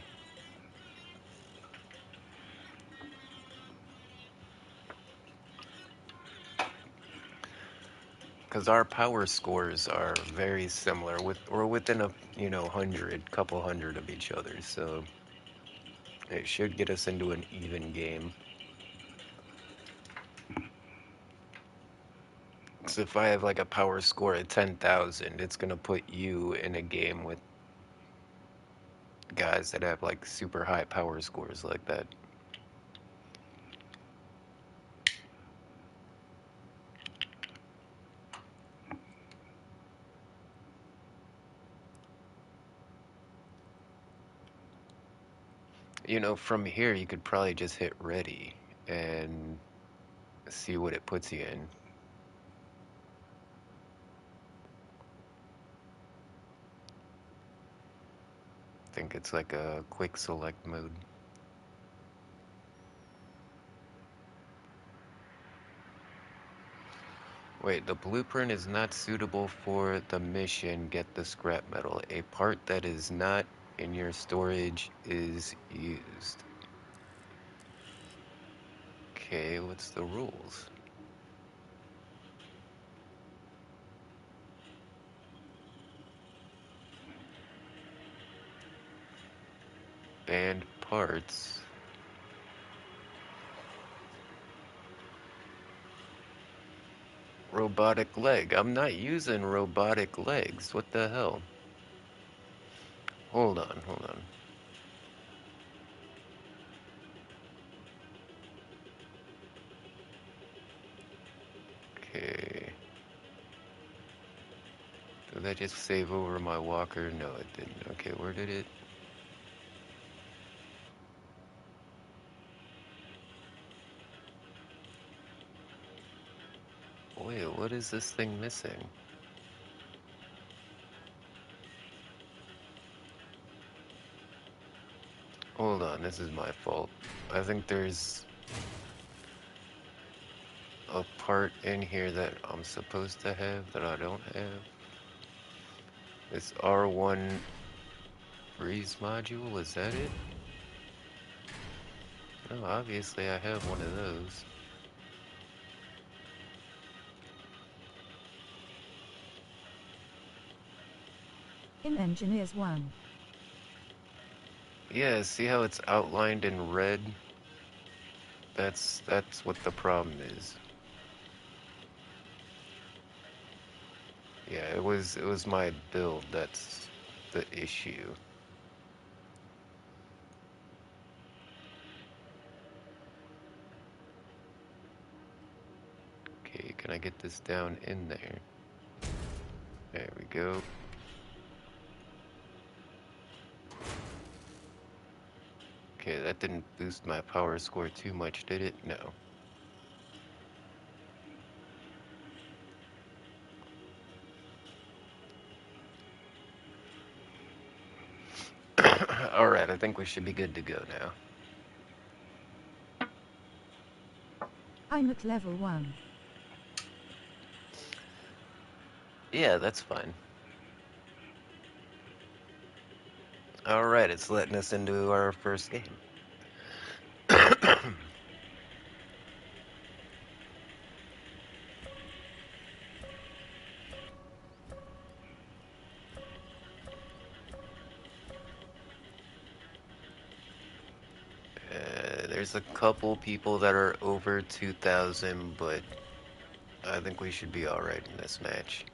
Because our power scores are very similar. We're within a, couple hundred of each other, so it should get us into an even game. So if I have like a power score of 10,000, it's gonna put you in a game with guys that have like super high power scores like that. From here you could probably just hit ready and see what it puts you in. I think it's like a quick select mode. Wait, the blueprint is not suitable for the mission. Get the scrap metal. A part that is not in your storage is used. Okay, what's the rules? Banned parts. Robotic leg. I'm not using robotic legs. What the hell? Hold on, hold on. Okay. Did that just save over my walker? No, it didn't. Okay, where did it? Wait, what is this thing missing? Hold on, this is my fault. I think there's a part in here that I'm supposed to have that I don't have. This R1 freeze module, is that it? No, obviously I have one of those. In Engineers 1. Yeah, see how it's outlined in red? That's what the problem is. Yeah, it was my build that's the issue. Okay, can I get this down in there? There we go. Okay, that didn't boost my power score too much, did it? No. Alright, I think we should be good to go now. I'm at level 1. Yeah, that's fine. Alright, it's letting us into our first game. There's a couple people that are over 2,000, but I think we should be alright in this match.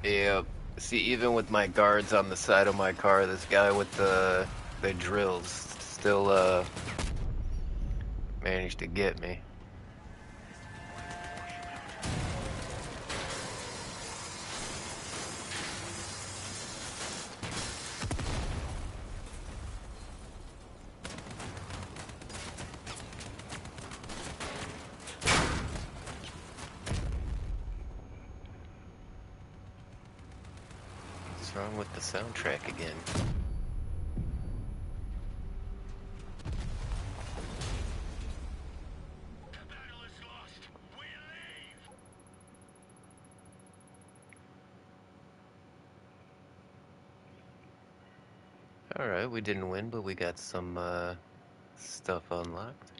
Yeah, see, even with my guards on the side of my car, this guy with the drills still managed to get me. What's wrong with the soundtrack again? Alright, we didn't win, but we got some stuff unlocked.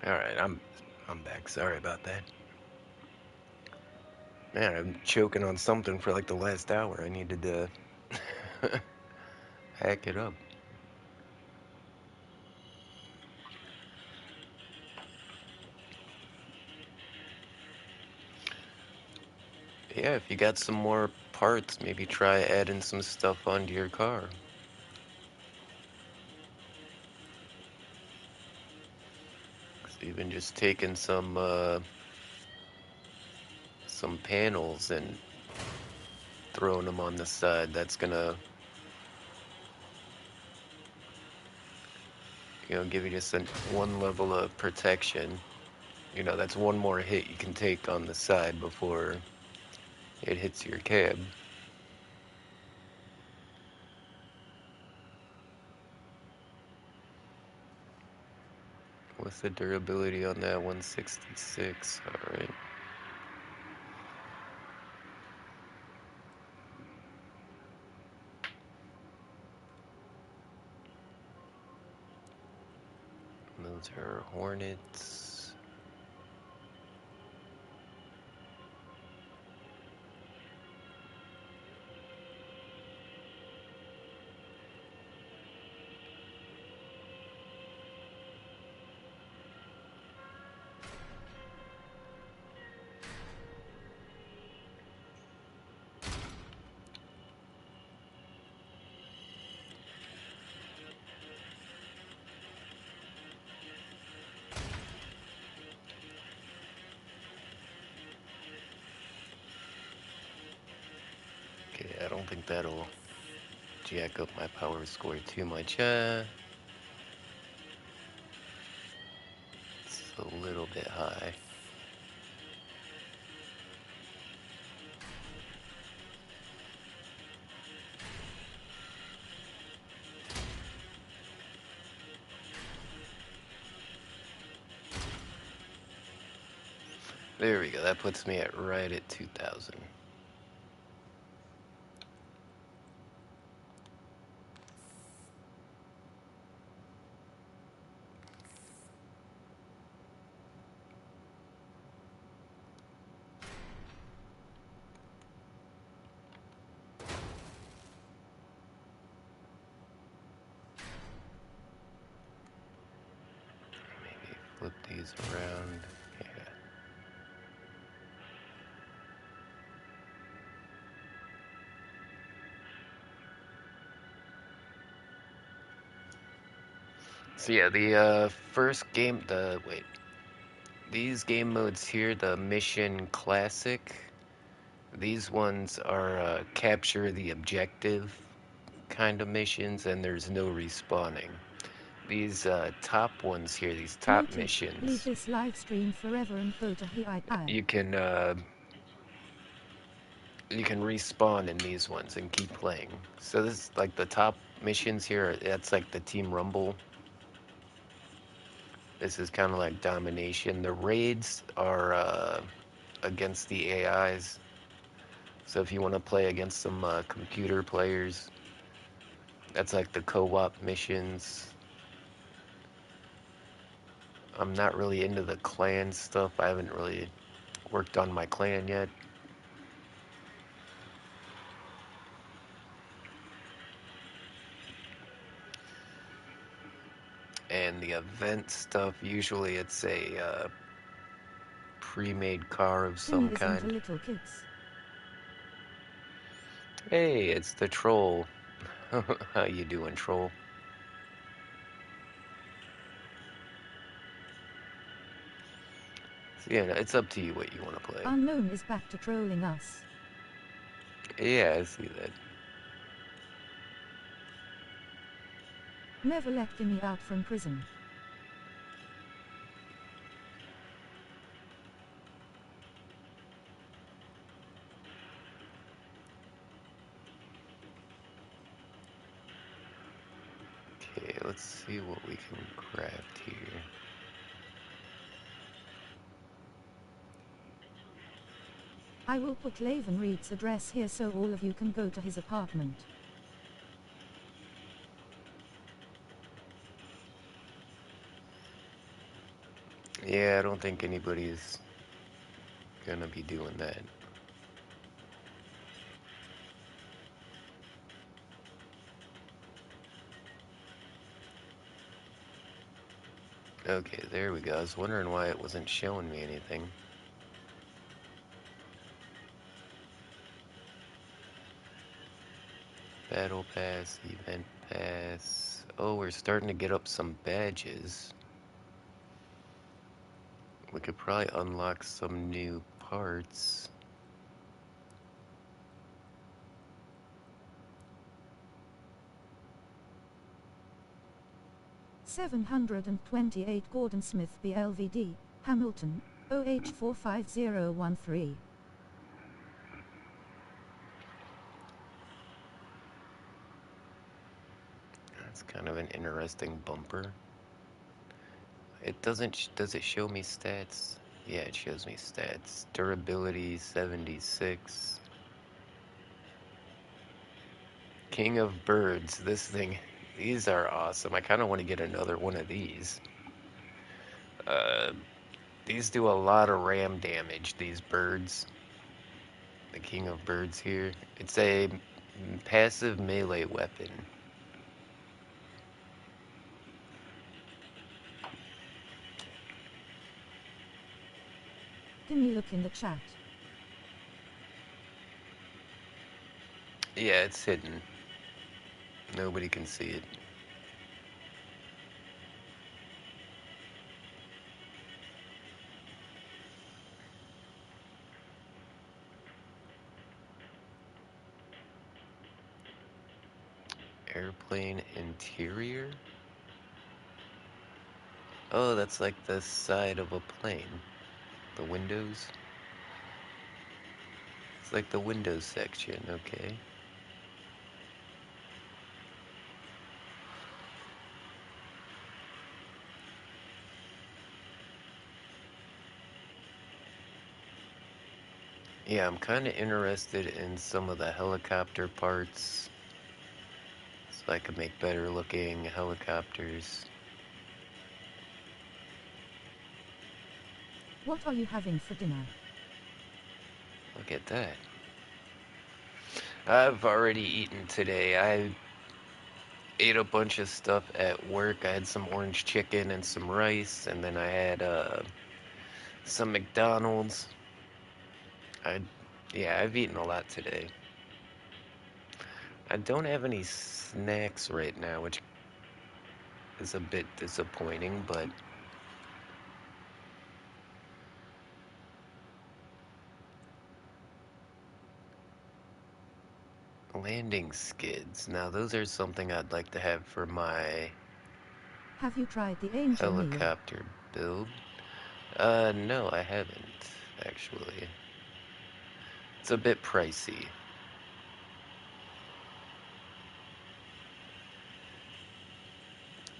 Alright, I'm back. Sorry about that. Man, I'm choking on something for like the last hour. I needed to hack it up. Yeah, if you got some more parts, maybe try adding some stuff onto your car. So even just taking some panels and throwing them on the side, that's gonna, give you just one level of protection. That's one more hit you can take on the side before it hits your cab. What's the durability on that? 166. Alright. Those are Hornets. Okay, I don't think that'll jack up my power score too much. It's a little bit high. There we go. That puts me at right at 2,000. Maybe flip these around. Yeah. So yeah, the first game, these game modes here, the Mission Classic, these ones are capture the objective kind of missions, and there's no respawning. These top ones here, these top Noted. Leave missions, this live stream forever and go to HI. you can respawn in these ones and keep playing. So this is like the top missions here. That's like the Team Rumble. This is kind of like domination. The raids are against the AIs. So if you want to play against some computer players, that's like the co-op missions. I'm not really into the clan stuff. I haven't really worked on my clan yet. And the event stuff, usually it's a pre-made car of some Timmy isn't a kind. little kids. Hey, it's the troll. How you doing, troll? So yeah, it's up to you what you want to play. Unknown is back to trolling us. Yeah, I see that. Never let Timmy out from prison. Okay, let's see what we can craft here. I will put Laven Reed's address here so all of you can go to his apartment. Yeah, I don't think anybody's gonna be doing that. Okay, there we go. I was wondering why it wasn't showing me anything. Battle Pass, Event Pass. Oh, we're starting to get up some badges. We could probably unlock some new parts. 728 Gordon Smith BLVD, Hamilton, OH45013. That's kind of an interesting bumper. It doesn't, does it show me stats? Yeah, it shows me stats. Durability 76. King of Birds. This thing, these are awesome. I kind of want to get another one of these. Uh, these do a lot of ram damage, these birds. The King of Birds here. It's a passive melee weapon. Can you look in the chat? Yeah, it's hidden. Nobody can see it. Airplane interior? Oh, that's like the side of a plane. The windows? It's like the windows section, okay. Yeah, I'm kind of interested in some of the helicopter parts, so I can make better looking helicopters. What are you having for dinner? Look at that. I've already eaten today. I ate a bunch of stuff at work. I had some orange chicken and some rice, and then I had some McDonald's. I, yeah, I've eaten a lot today. I don't have any snacks right now, which is a bit disappointing, but landing skids. Now, those are something I'd like to have for my Have you tried the angel meal? helicopter build. No, I haven't, actually. It's a bit pricey.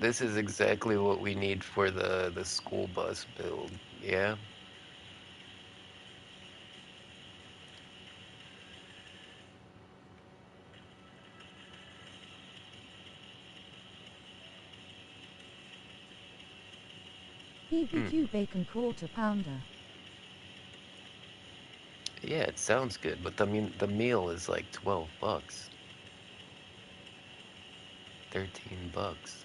This is exactly what we need for the school bus build, yeah? Hmm. BBQ bacon quarter pounder. Yeah, it sounds good, but the meal is like 12 bucks. 13 bucks.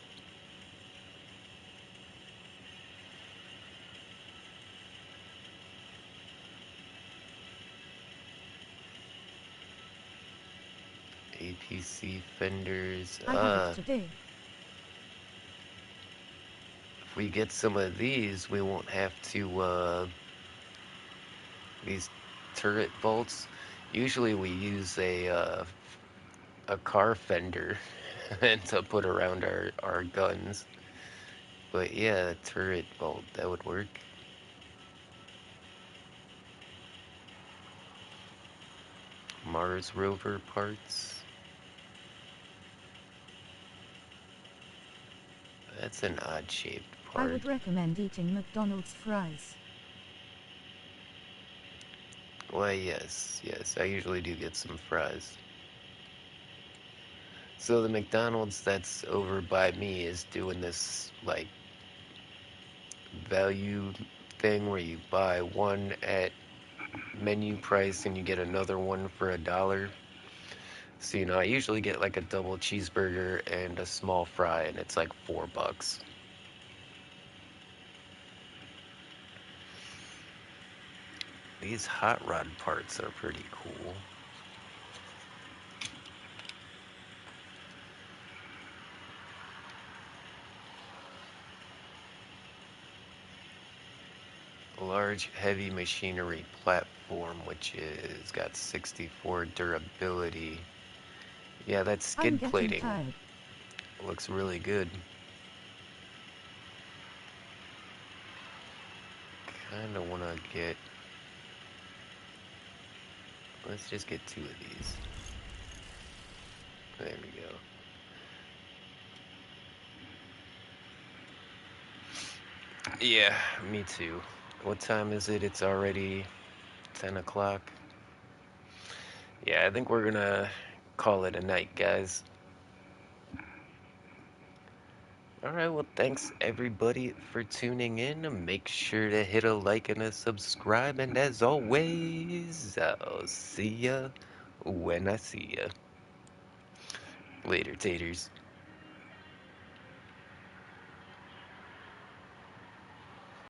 APC fenders. I have it today. If we get some of these, we won't have to, these turret bolts. Usually we use a car fender to put around our guns. But yeah, a turret bolt, that would work. Mars rover parts. That's an odd shaped I part. would recommend eating McDonald's fries. Why, yes, yes, I usually do get some fries. So the McDonald's that's over by me is doing this, like, value thing where you buy one at menu price and you get another one for $1. So, I usually get like a double cheeseburger and a small fry, and it's like $4. These hot rod parts are pretty cool. Large heavy machinery platform, which is got 64 durability. Yeah, that I'm skid getting plating tired. looks really good. Kinda wanna get. Let's just get 2 of these. There we go. Yeah, me too. What time is it? It's already 10 o'clock. Yeah, I think we're gonna call it a night, guys. Alright, well, thanks everybody for tuning in. Make sure to hit a like and a subscribe. And as always, I'll see ya when I see ya. Later, taters.